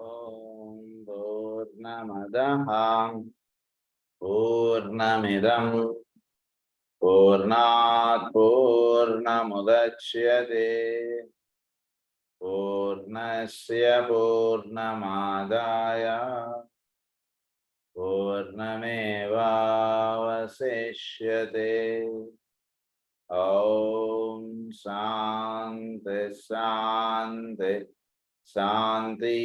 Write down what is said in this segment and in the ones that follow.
ఓం పూర్ణమదః పూర్ణమిదం పూర్ణాత్ పూర్ణముదచ్యతే పూర్ణస్య పూర్ణమాదాయ పూర్ణమేవావశిష్యతే. ఓం శాంతి శాంతి శాంతి.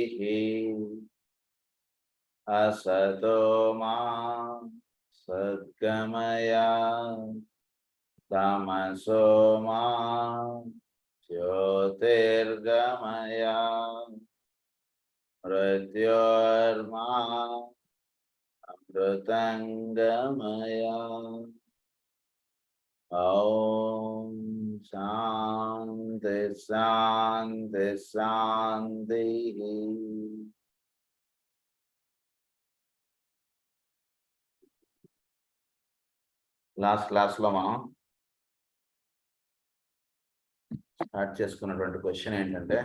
అసతో మా సద్గమయ తమసో మా జ్యోతిర్గమయ మృత్యోర్మా అమృతంగమయ. ఓం శాంతి శాంతి శాంతి. లాస్ట్ క్లాస్లో మనం స్టార్ట్ చేసుకున్నటువంటి క్వశ్చన్ ఏంటంటే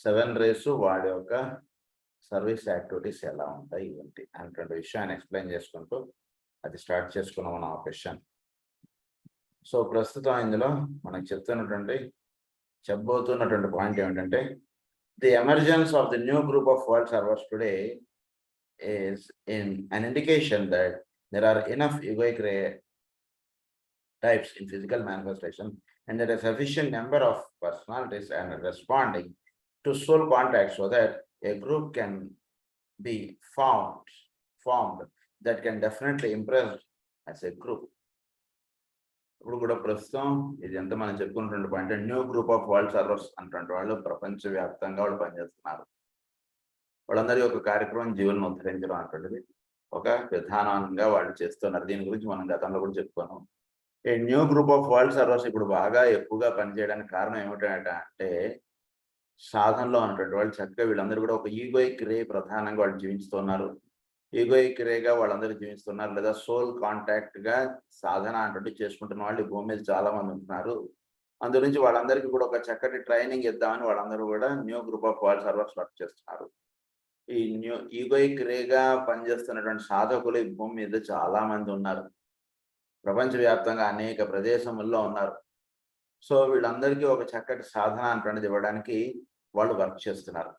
7 rays వాడి యొక్క సర్వీస్ యాక్టివిటీస్ ఎలా ఉంటాయి ఏంటి అనేటువంటి విషయాన్ని ఎక్స్ప్లెయిన్ చేసుకుంటూ అది స్టార్ట్ చేసుకున్నాం మనం ఆ క్వశ్చన్. సో ప్రస్తుతం ఇందులో మనకు చెప్పబోతున్నటువంటి పాయింట్ ఏమిటంటే the emergence of the new group of world servers today is an indication that there are enough egoic ray types in physical manifestation and there is a sufficient number of personalities and responding to soul contact so that a group can be formed that can definitely impress as a group. ఇప్పుడు కూడా ప్రస్తుతం ఇది ఎంత మనం చెప్పుకున్నటువంటి point new group of world servers అన్నటువంటి వాళ్ళు ప్రపంచవ్యాప్తంగా వాళ్ళు పనిచేస్తున్నారు. వాళ్ళందరి యొక్క కార్యక్రమం జీవనం ఉద్ధరించడం అనేటువంటిది ఒక విధానంగా వాళ్ళు చేస్తున్నారు. దీని గురించి మనం గతంలో కూడా చెప్పుకున్నాం. ఈ new group of world servers ఇప్పుడు బాగా ఎక్కువగా పనిచేయడానికి కారణం ఏమిటంటే సాధనలో ఉన్నటువంటి వాళ్ళు చక్కగా వీళ్ళందరూ కూడా ఒక ఈగోయిక్ రే ప్రధానంగా వాళ్ళు జీవిస్తున్నారు. ఈగోయిక్ రేగా వాళ్ళందరూ జీవిస్తున్నారు లేదా సోల్ కాంటాక్ట్ గా సాధన అంటే చేసుకుంటున్న వాళ్ళు భూమి మీద చాలా మంది ఉంటున్నారు. అందు నుంచి వాళ్ళందరికీ కూడా ఒక చక్కటి ట్రైనింగ్ ఇద్దామని వాళ్ళందరూ కూడా new group of world servers work చేస్తున్నారు. ఈ న్యూ ఈగోయిక్ రేగా పనిచేస్తున్నటువంటి సాధకులు ఈ భూమి మీద చాలా మంది ఉన్నారు. ప్రపంచవ్యాప్తంగా అనేక ప్రదేశముల్లో ఉన్నారు. సో వీళ్ళందరికీ ఒక చక్కటి సాధన అనేటువంటిది ఇవ్వడానికి వాళ్ళు వర్క్ చేస్తున్నారు.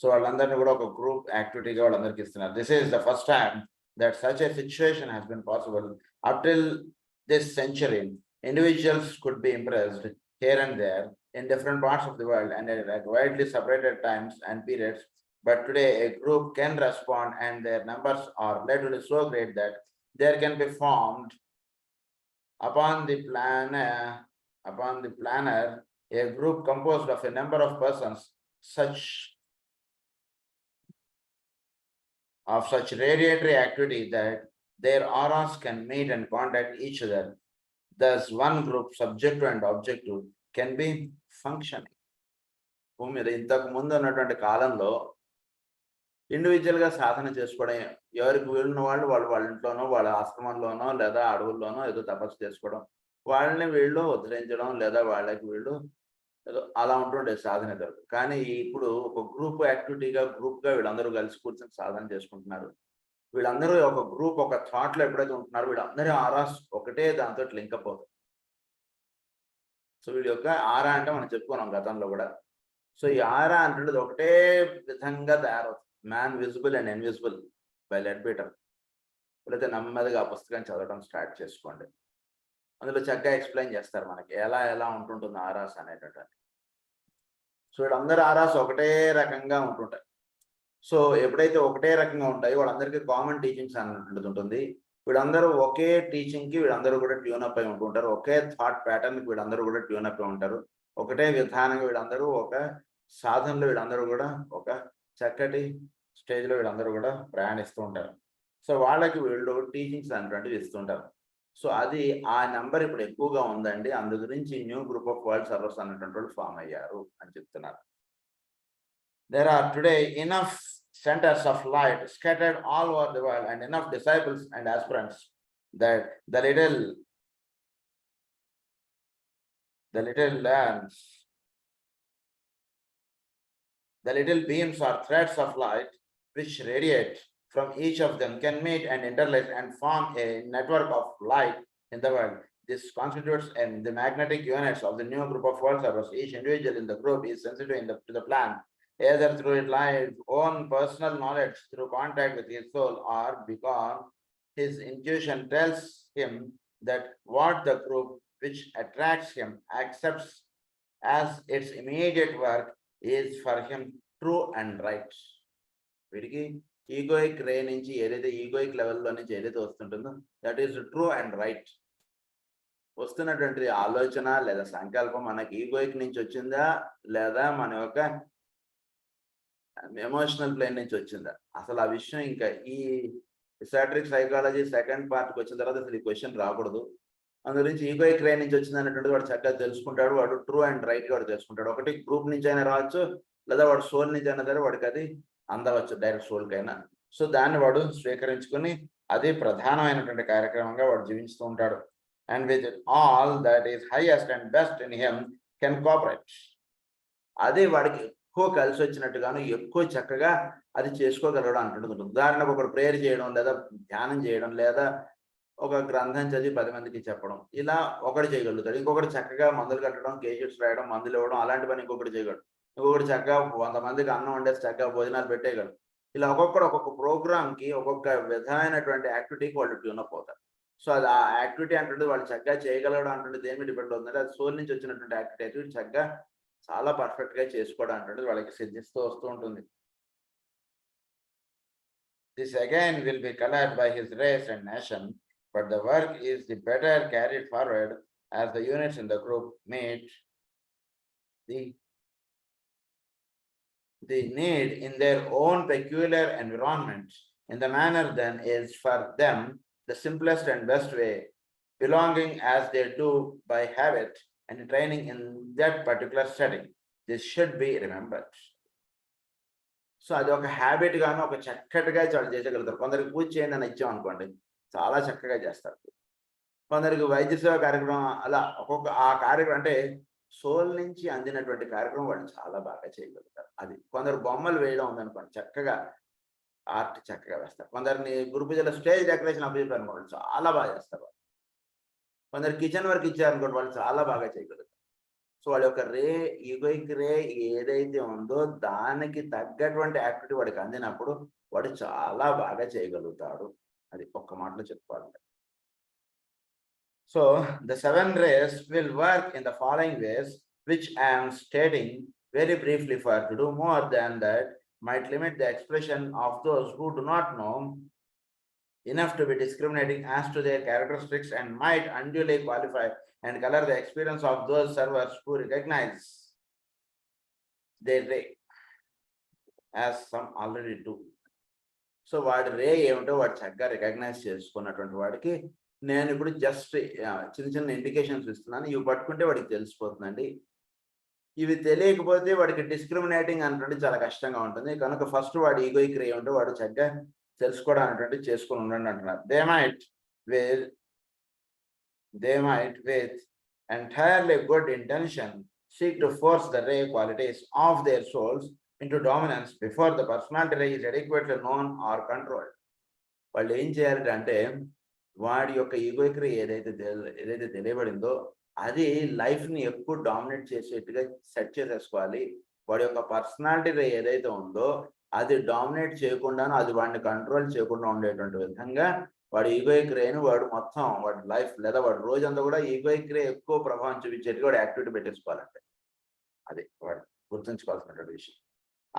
సో వాళ్ళందరినీ కూడా ఒక గ్రూప్ యాక్టివిటీగా వాళ్ళందరికీ ఇస్తున్నారు. This is the first time that such a situation has been possible. Up till this century individuals could be impressed here and there in different parts of the world and at widely separated times and periods, but today a group can respond and their numbers are literally so great that there can be formed upon the planner a group composed of a number of persons of such radiatory activity that their auras can meet and contact each other. Thus, one group, subjective and objective, can be functioning. భూమి మీద ఇంతకు ముందు ఉన్నటువంటి కాలంలో ఇండివిజువల్గా సాధన చేసుకోవడం, ఎవరికి వీళ్ళున్న వాళ్ళు వాళ్ళ ఇంట్లోనో వాళ్ళ ఆశ్రమంలోనో లేదా అడవుల్లోనో ఏదో తపస్సు చేసుకోవడం, వాళ్ళని వీళ్ళు ఉద్ధరించడం లేదా వాళ్ళకి వీళ్ళు ఏదో అలా ఉంటుండే సాధన జరుగుతుంది. కానీ ఇప్పుడు ఒక గ్రూప్ యాక్టివిటీగా గ్రూప్గా వీళ్ళందరూ కలిసి కూర్చొని సాధన చేసుకుంటున్నారు. వీళ్ళందరూ ఒక గ్రూప్ ఒక థాట్లో ఎప్పుడైతే ఉంటున్నారో వీళ్ళందరూ ఆరాస్ ఒకటే దాంతో లింకప్ అవుతుంది. సో వీళ్ళ యొక్క ఆరా అంటే మనం చెప్పుకున్నాం గతంలో కూడా. సో ఈ ఆరా అంటే ఒకటే విధంగా తయారవుతుంది. Man visible and invisible by Leadbeater. వీళ్ళైతే నెమ్మదిగా ఆ పుస్తకాన్ని చదవడం స్టార్ట్ చేసుకోండి. అందులో చక్కగా ఎక్స్ప్లెయిన్ చేస్తారు మనకి ఎలా ఉంటుంటుంది ఆరాస్ అనేటటువంటి. సో వీళ్ళందరూ ఆరాస్ ఒకటే రకంగా ఉంటుంటాయి. సో ఎప్పుడైతే ఒకటే రకంగా ఉంటాయో వాళ్ళందరికీ కామన్ టీచింగ్స్ అన్నట్టు ఉంటుంది. వీళ్ళందరూ ఒకే టీచింగ్కి వీళ్ళందరూ కూడా ట్యూనప్ అయి ఉంటుంటారు. ఒకే థాట్ ప్యాటర్న్కి వీళ్ళందరూ కూడా ట్యూనప్ అయి ఉంటారు. ఒకటే విధానంగా వీళ్ళందరూ ఒక సాధనలో వీళ్ళందరూ కూడా ఒక చక్కటి స్టేజ్లో వీళ్ళందరూ కూడా ప్రయాణిస్తూ ఉంటారు. సో వాళ్ళకి వీళ్ళు టీచింగ్స్ అనేటువంటివి ఇస్తుంటారు. సో అది ఆ నెంబర్ ఇప్పుడు ఎక్కువగా ఉందండి. అందు గురించి new group of world servers అన్నటువంటి వాళ్ళు ఫామ్ అయ్యారు అని చెప్తున్నారు. There are today enough centers of light scattered all over the world and enough disciples and aspirants that the little The little beams or threads of light which radiate from each of them can meet and interlace and form a network of light in the world. This constitutes the magnetic units of the new group of world servers. Each individual in the group is sensitive to the plan, either through his own personal knowledge, through contact with his soul, or because his intuition tells him that what the group which attracts him accepts as its immediate work is for him true and right. వీడికి egoic ray నుంచి ఏదైతే egoic లెవెల్లో నుంచి ఏదైతే వస్తుంటుందో that is true and right. వస్తున్నటువంటి ఆలోచన లేదా సంకల్పం మనకి ఈగోయిక్ నుంచి వచ్చిందా లేదా మన యొక్క ఎమోషనల్ ప్లేన్ నుంచి వచ్చిందా? అసలు ఆ విషయం ఇంకా ఈ ఎసోటెరిక్ సైకాలజీ సెకండ్ పార్ట్కి వచ్చిన తర్వాత అసలు ఈ క్వశ్చన్ రాకూడదు. అందు గురించి ఈగోయిక్ రే నుంచి వచ్చింది అనేటువంటిది వాడు చక్కగా తెలుసుకుంటాడు. వాడు ట్రూ అండ్ రైట్ వాడు తెలుసుకుంటాడు. ఒకటి గ్రూప్ నుంచి అయినా రావచ్చు, లేదా వాడు సోల్ నుంచి అయినా సరే వాడికి అది అందవచ్చు, డైరెక్ట్ సోల్కైనా. సో దాన్ని వాడు స్వీకరించుకుని అది ప్రధానమైనటువంటి కార్యక్రమంగా వాడు జీవిస్తూ ఉంటాడు. And with all that is highest and best in him can cooperate. అదే వాడికి ఎక్కువ కలిసి వచ్చినట్టుగాను ఎక్కువ చక్కగా అది చేసుకోగలడు అంటుంటుంది. ఉదాహరణకు ఒకడు ప్రేయర్ చేయడం, లేదా ధ్యానం చేయడం, లేదా ఒక గ్రంథం చదివి 10 మందికి చెప్పడం, ఇలా ఒకటి చేయగలుగుతాడు. ఇంకొకటి చక్కగా మందులు కట్టడం, కేషెట్స్ రాయడం, మందులు ఇవ్వడం, అలాంటి పని ఇంకొకటి చేయగలడు. ఇంకొకటి చక్కగా 100 మందికి అన్నం వండేసి చక్కగా భోజనాలు పెట్టేయగలడు. ఇలా ఒక్కొక్కడు ఒక్కొక్క ప్రోగ్రామ్కి ఒక్కొక్క విధమైనటువంటి యాక్టివిటీకి వాళ్ళు ట్యూనప్ అవుతారు. సో అది ఆ యాక్టివిటీ అంటుంటే వాళ్ళు చక్కగా చేయగలడు అంటుంటే దేని డిపెండ్ అవుతుందంటే అది సోల్ నుంచి వచ్చినటువంటి యాక్టివిటీ చక్కగా చాలా పర్ఫెక్ట్గా చేసుకోవడం అంటుంటే వాళ్ళకి సిద్ధిస్తూ వస్తూ ఉంటుంది. This again will be colored by his race and nation, but the work is the better carried forward as the units in the group meet the need in their own peculiar environment in the manner then is for them the simplest and best way, belonging as they do by habit and training in that particular setting. This should be remembered. So అది ఒక habit గాను ఒక చక్కటిగా చేసేయగలుగుతారు. కొందరికి పూజ చేయండి అని ఇచ్చాం అనుకోండి, చాలా చక్కగా చేస్తారు. కొందరికి వైద్య సేవ కార్యక్రమం, అలా ఒక్కొక్క ఆ కార్యక్రమం అంటే సోల్ నుంచి అందినటువంటి కార్యక్రమం వాళ్ళు చాలా బాగా చేయగలుగుతారు. అది కొందరు బొమ్మలు వేయడం ఉందనుకోండి, చక్కగా ఆర్ట్ చక్కగా వేస్తారు. కొందరిని గురు పూజలో స్టేజ్ డెకరేషన్ అప్పచెప్పారు అనుకోండి, చాలా బాగా చేస్తారు. కొందరు కిచెన్ వర్క్ ఇచ్చారనుకోండి, వాళ్ళు చాలా బాగా చేయగలుగుతారు. సో వాళ్ళ యొక్క ఈగోయిక్ రే ఏదైతే ఉందో దానికి తగ్గటువంటి యాక్టివిటీ వాడికి అందినప్పుడు వాడు చాలా బాగా చేయగలుగుతాడు. అది ఒక్క మాటలో చెప్పుకోవాలంటే. So the 7 rays will work in the following ways, which I am stating very briefly, for to do more than that might limit the expression of those who do not know enough to be discriminating as to their characteristics and might unduly qualify and color the experience of those servers who recognize their ray, as some already do. So వాడి రే ఏమిటో వాడు చక్కగా recognise చేసుకున్నటువంటి వాడికి నేను ఇప్పుడు just చిన్న చిన్న ఇండికేషన్స్ ఇస్తున్నాను, ఇవి పట్టుకుంటే వాడికి తెలిసిపోతుందండి. ఇవి తెలియకపోతే వాడికి డిస్క్రిమినేటింగ్ అంటే చాలా కష్టంగా ఉంటుంది. కనుక ఫస్ట్ వాడి ఈగోయిక్ రే ఏమిటో వాడు చక్కగా తెలుసుకోవడం అనేటువంటి చేసుకుని ఉండండి అంటున్నారు. They might with entirely good intention seek to force the ray qualities of their souls into dominance before the personality ray is adequately known or controlled. వాళ్ళు ఏం చేయాలంటే వాడి యొక్క ఈగోయిక్ రే ఏదైతే తెలియబడిందో అది లైఫ్ని ఎక్కువ డామినేట్ చేసేట్టుగా సెట్ చేసేసుకోవాలి. వాడి యొక్క పర్సనాలిటీ రే ఏదైతే ఉందో అది డామినేట్ చేయకుండాను, అది వాడిని కంట్రోల్ చేయకుండా ఉండేటువంటి విధంగా వాడు ఈగోయిక్ రేను వాడు మొత్తం వాడి లైఫ్ లేదా వాడు రోజంతా కూడా ఈగోయిక్ రే ఎక్కువ ప్రభావం చూపించేట్టుగా వాడు యాక్టివిటీ పెట్టేసుకోవాలంటే అది వాడు గుర్తుంచుకోవాల్సినటువంటి విషయం.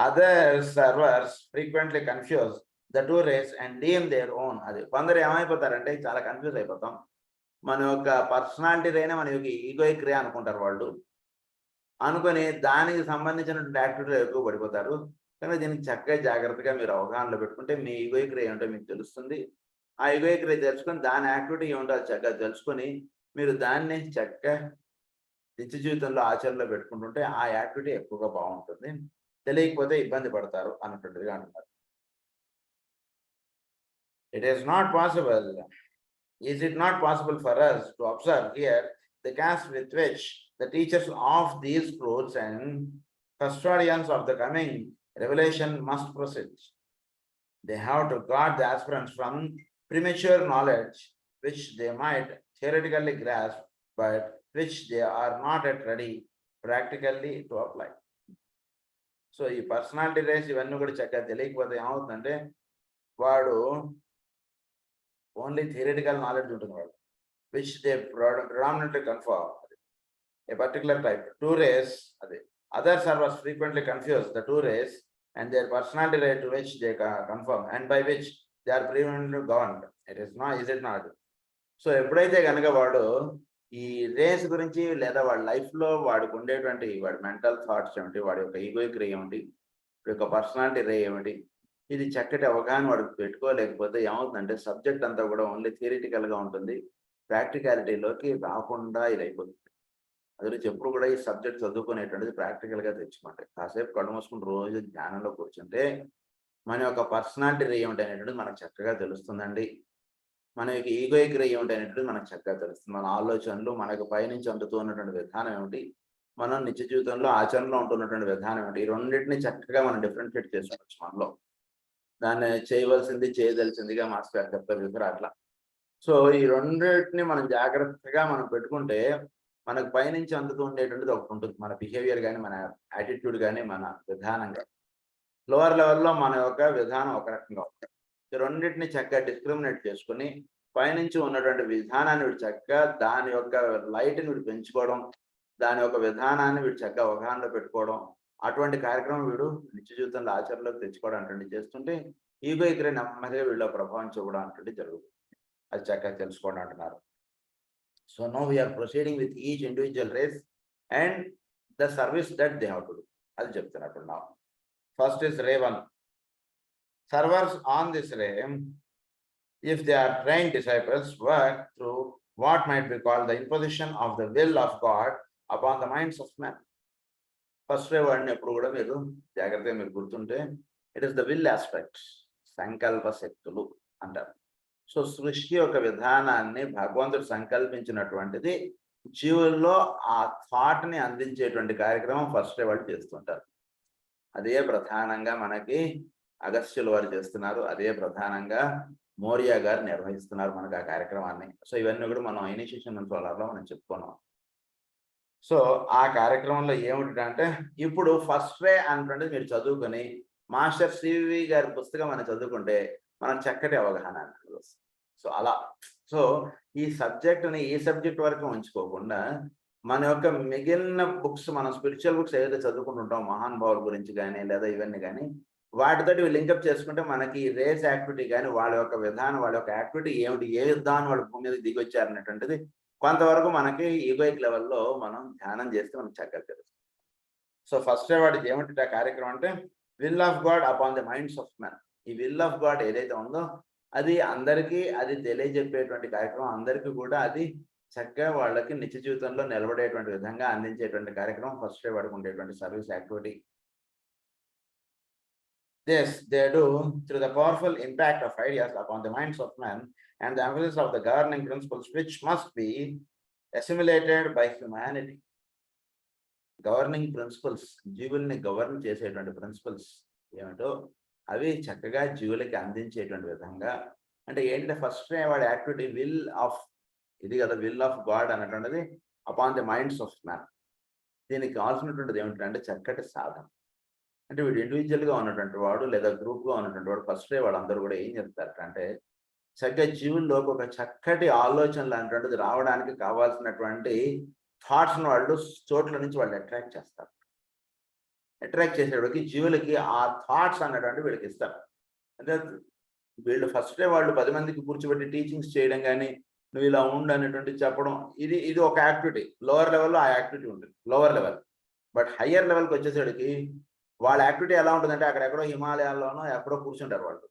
Other servers frequently confuse the 2 rays and deem their own. అది కొందరు ఏమైపోతారంటే చాలా కన్ఫ్యూజ్ అయిపోతాం. మన యొక్క పర్సనాలిటీ రేనే మన యొక్క ఈగోయిక్ రే అనుకుంటారు వాళ్ళు. అనుకొని దానికి సంబంధించినటువంటి యాక్టివిటీలో ఎక్కువ పడిపోతారు. కానీ దీనికి చక్కగా జాగ్రత్తగా మీరు అవగాహనలో పెట్టుకుంటే మీ ఈగోయిక్ రే ఏమిటో మీకు తెలుస్తుంది. ఆ ఈగోయిక్ రే తెలుసుకొని దాని యాక్టివిటీ ఏమిటో అది చక్కగా తెలుసుకొని మీరు దాన్ని చక్కగా నిత్య జీవితంలో ఆచరణలో పెట్టుకుంటుంటే ఆ యాక్టివిటీ ఎక్కువగా బాగుంటుంది. తెలియకపోతే ఇబ్బంది పడతారు అన్నట్టుగా అంటున్నారు. It is not possible. Is it not possible for us to observe here the caste with which the teachers of these schools and custodians of the coming revelation must proceed. They have to guard the aspirants from premature knowledge, which they might theoretically grasp, but which they are not yet ready practically to apply. So ఈ personality race ఇవన్నీ కూడా చక్కగా తెలియకపోతే ఏమవుతుందంటే వాడు only theoretical knowledge ఉంటుంది వాడు, which they predominantly conform a particular type. Two race, others are was frequently confused the two race and their personality rate to which they conform and by which they are predominantly governed. Is it not? So ఎప్పుడైతే కనుక వాడు ఈ race గురించి లేదా వాడి లైఫ్లో వాడికి ఉండేటువంటి వాడి మెంటల్ థాట్స్ ఏమిటి, వాడి యొక్క ఈగోయిక్ రే ఏమిటి, వాడి యొక్క పర్సనాలిటీ రే ఏమిటి, ఇది చక్కటి అవగాహన వాడికి పెట్టుకోలేకపోతే ఏమవుతుందంటే సబ్జెక్ట్ అంతా కూడా ఓన్లీ థియరిటికల్గా ఉంటుంది, ప్రాక్టికాలిటీలోకి రాకుండా ఇది అయిపోతుంది. అది ఎప్పుడు కూడా ఈ సబ్జెక్ట్ చదువుకునేటువంటిది ప్రాక్టికల్గా తెచ్చుకోండి. కాసేపు కళ్ళు మూసుకుని రోజు ధ్యానంలో కూర్చుంటే మన యొక్క పర్సనాలిటీ రే ఏమిటి అనేటువంటిది మనకు చక్కగా తెలుస్తుందండి. మన యొక్క ఈగోయిక్ రే ఏమిటి అనేటువంటిది మనకు చక్కగా తెలుస్తుంది. మన ఆలోచనలు మనకు పైనుంచి అందుతూ ఉన్నటువంటి విధానం ఏమిటి, మనం నిత్య జీవితంలో ఆచరణలో ఉంటున్నటువంటి విధానం ఏమిటి, ఈ రెండింటిని చక్కగా మనం డిఫరెన్షియేట్ చేసుకోవచ్చు మనలో. దాన్ని చేయవలసింది చేయదలిసిందిగా మాస్టర్ గారు చెప్తారు అట్లా. సో ఈ రెండింటిని మనం జాగ్రత్తగా మనం పెట్టుకుంటే మనకు పైనుంచి అందుతూ ఉండేటువంటిది ఒకటి ఉంటుంది, మన బిహేవియర్ కానీ, మన యాటిట్యూడ్ కానీ, మన విధానం కానీ. లోవర్ లెవెల్లో మన యొక్క విధానం ఒక రకంగా ఉంటుంది. ఈ రెండింటిని చక్కగా డిస్క్రిమినేట్ చేసుకుని పైనుంచి ఉన్నటువంటి విధానాన్ని వీడు చక్కగా దాని యొక్క లైట్ని వీడు పెంచుకోవడం, దాని యొక్క విధానాన్ని వీడు చక్కగా అవగాహనలో పెట్టుకోవడం, అటువంటి కార్యక్రమం వీడు నిత్య జీవితంలో ఆచరణలోకి తెచ్చుకోవడం అటువంటి చేస్తుంటే ఈగోయిక్ రే నెమ్మదిగా వీళ్ళ ప్రభావం చూపడం అటువంటి జరుగుతుంది. అది చక్కగా తెలుసుకోవడం అంటున్నారు. So now we are proceeding with each individual ray and the service that they have to do. అది చెప్తున్నట్టు నా first is ray 1. Servers on this ray, if they are trained disciples, work through what might be called the imposition of the will of God upon the minds of men. First ray word ఎప్పుడు కూడా మీరు జాగ్రత్తగా మీరు గుర్తుంటే it is the will aspect, సంకల్ప శక్తులు అంటారు. So సృష్టి యొక్క విధానాన్ని భగవంతుడు సంకల్పించినటువంటిది జీవుల్లో ఆ థాట్ని అందించేటువంటి కార్యక్రమం ఫస్ట్ రే వాళ్ళు చేస్తుంటారు. అదే ప్రధానంగా మనకి అగస్త్యులు వారు చేస్తున్నారు, అదే ప్రధానంగా మోరియా గారు నిర్వహిస్తున్నారు మనకు ఆ కార్యక్రమాన్ని. సో ఇవన్నీ కూడా మనం ఇనిషియేషన్ సోలార్లో మనం చెప్పుకున్నాం. సో ఆ కార్యక్రమంలో ఏమిటంటే ఇప్పుడు ఫస్ట్ రే అనేటువంటిది మీరు చదువుకొని మాస్టర్ సివి గారి పుస్తకం మనం చదువుకుంటే మనం చక్కటి అవగాహన వస్తుంది. సో అలా సో ఈ సబ్జెక్ట్ని ఈ సబ్జెక్ట్ వరకు ఉంచుకోకుండా మన యొక్క మిగిలిన బుక్స్, మనం స్పిరిచువల్ బుక్స్ ఏదైతే చదువుకుంటుంటాం మహానుభావుల గురించి కానీ లేదా ఇవన్నీ కానీ వాటితోటి లింకప్ చేసుకుంటే మనకి రేస్ యాక్టివిటీ కానీ వాళ్ళ యొక్క విధానం, వాళ్ళ యొక్క యాక్టివిటీ ఏమిటి, ఏ యుద్ధాన్ని వాళ్ళు భూమి మీద దిగొచ్చారు అనేటువంటిది కొంతవరకు మనకి ఈగోయిక్ లెవెల్లో మనం ధ్యానం చేస్తే మనకు చక్కగా తెలుస్తుంది. సో ఫస్ట్ వాడికి ఏమిటి ఆ కార్యక్రమం అంటే will of God upon the minds of men. ఈ విల్ ఆఫ్ గాడ్ ఏదైతే ఉందో అది అందరికీ అది తెలియజెప్పేటువంటి కార్యక్రమం, అందరికీ కూడా అది చక్కగా వాళ్ళకి నిత్య జీవితంలో నిలబడేటువంటి విధంగా అందించేటువంటి కార్యక్రమం ఫస్ట్ వాడికి ఉండేటువంటి service activity. This they do through the powerful impact of ideas upon the minds of men and the emphasis of the governing principles which must be assimilated by humanity. Governing principles, జీవుల్ని govern చేసేటువంటి principles ఏమిటో అవి చక్కగా జీవులకి అందించేటువంటి విధంగా. అంటే ఏంటంటే first వాడి యాక్టివిటీ విల్ ఆఫ్, ఇది కదా విల్ ఆఫ్ గాడ్ అనేటువంటిది upon the minds of man. దీనికి కావాల్సినటువంటిది ఏమిటంటే చక్కటి సాధన. అంటే వీడు ఇండివిజువల్గా ఉన్నటువంటి వాడు లేదా గ్రూప్గా ఉన్నటువంటి వాడు ఫస్ట్ వాళ్ళందరూ కూడా ఏం చెప్తారంటే చక్కగా జీవుల్లోకి ఒక చక్కటి ఆలోచనలు అనేటువంటిది రావడానికి కావాల్సినటువంటి థాట్స్ని వాళ్ళు చోట్ల నుంచి వాళ్ళు అట్రాక్ట్ చేస్తారు. అట్రాక్ట్ చేసేవాడికి జీవులకి ఆ థాట్స్ అన్నటువంటి వీళ్ళకి ఇస్తారు. అంటే వీళ్ళు ఫస్ట్ వాళ్ళు 10 మందికి కూర్చోబెట్టి టీచింగ్స్ చేయడం కానీ నువ్వు ఇలా ఉండు అనేటువంటి చెప్పడం, ఇది ఒక యాక్టివిటీ. లోవర్ లెవెల్లో ఆ యాక్టివిటీ ఉంటుంది, లోవర్ లెవెల్. బట్ హయ్యర్ లెవెల్కి వచ్చేసరికి వాళ్ళ యాక్టివిటీ ఎలా ఉంటుందంటే అక్కడెక్కడో హిమాలయాల్లోనో ఎక్కడో కూర్చుంటారు. వాళ్ళు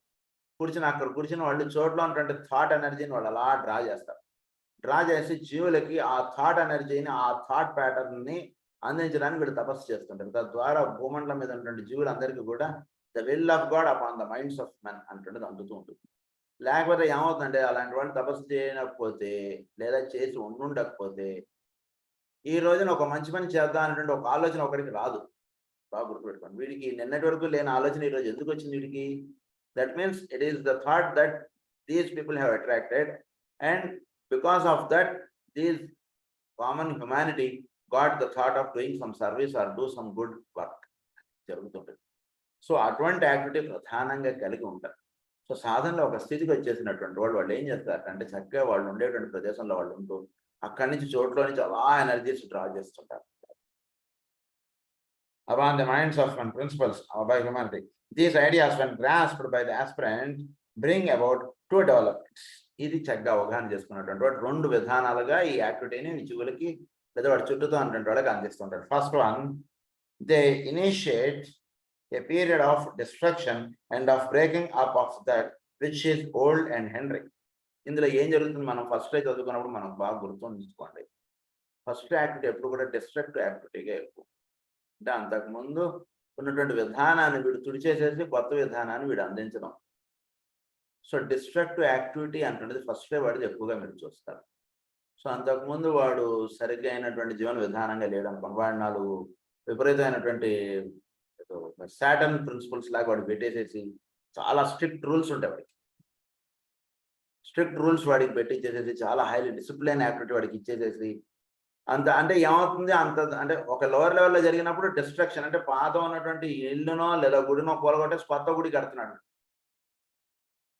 కూర్చుని వాళ్ళు చోట్ల ఉన్నటువంటి థాట్ ఎనర్జీని వాళ్ళు అలా డ్రా చేసి జీవులకి ఆ థాట్ ఎనర్జీని, ఆ థాట్ ప్యాటర్న్ని అందించడానికి వీళ్ళు తపస్సు చేస్తుంటారు. తద్వారా భూమండలం మీద ఉన్నటువంటి జీవులందరికీ కూడా the will of God upon the minds of men అంటుండేది అందుతూ ఉంటుంది. లేకపోతే ఏమవుతుందంటే అలాంటి వాళ్ళు తపస్సు చేయకపోతే లేదా చేసి ఉండుండకపోతే ఈ రోజున ఒక మంచి పని చేద్దాం అనేటువంటి ఒక ఆలోచన ఒకరికి రాదు. బాగా గుర్తుపెట్టుకోండి. వీడికి నిన్నటి వరకు లేని ఆలోచన ఈరోజు ఎందుకు వచ్చింది వీడికి? That means it is the thought that these people have attracted, and because of that these common humanity got the thought of doing some service or do some good work జరుగుతుంటుంది. సో అటువంటి activity ప్రధానంగా కలిగి ఉంటారు. So సాధనలో ఒక స్థితికి వచ్చేసినటువంటి వాళ్ళు ఏం చేస్తారంటే చక్కగా వాళ్ళు ఉండేటువంటి ప్రదేశంలో వాళ్ళు ఉంటూ అక్కడి నుంచి చోట్లో నుంచి అలా ఎనర్జీస్ డ్రా చేస్తుంటారు. Upon the minds of one principles by humanity, these ideas when grasped by the aspirant bring about two developments. ఇది చక్కగా అవగాహన చేసుకున్నటువంటి వాడు రెండు విధానాలుగా ఈ యాక్టివిటీని విచువులకి లేదా వాడి చుట్టూతో అన్నటువంటి వాళ్ళకి అందిస్తుంటారు. First one, they initiate a period of destruction and of breaking up of that which is old and hindering. ఇందులో ఏం జరుగుతుంది మనం ఫస్ట్ అయితే చదువుకున్నప్పుడు మనం బాగా గుర్తుంచుకోండి. ఫస్ట్ యాక్టివిటీ ఎప్పుడు కూడా డిస్ట్రక్టివ్ యాక్టివిటీగా ఎక్కువ. అంటే అంతకుముందు ఉన్నటువంటి విధానాన్ని వీడు తుడిచేసేసి కొత్త విధానాన్ని వీడు అందించడం. సో డిస్ట్రక్టివ్ యాక్టివిటీ అంటున్నది ఫస్ట్ వాడిది ఎక్కువగా మీరు చూస్తారు. సో అంతకుముందు వాడు సరిగ్గా అయినటువంటి జీవన విధానంగా లేడనుకోండి, వాడు నాలుగు విపరీతమైనటువంటి సాటర్న్ ప్రిన్సిపల్స్ లాగా వాడు పెట్టేసేసి చాలా స్ట్రిక్ట్ రూల్స్ ఉంటాయి వాడికి. స్ట్రిక్ట్ రూల్స్ వాడికి పెట్టించేసేసి చాలా హైలీ డిసిప్లిన్ యాక్టివిటీ వాడికి ఇచ్చేసేసి అంత అంటే ఏమవుతుంది, అంత అంటే ఒక లోవర్ లెవెల్లో జరిగినప్పుడు డిస్ట్రక్షన్ అంటే పాత ఉన్నటువంటి ఇల్లునో లేదా గుడినో కూలగొట్టేసి కొత్త గుడి కడుతున్నాడు.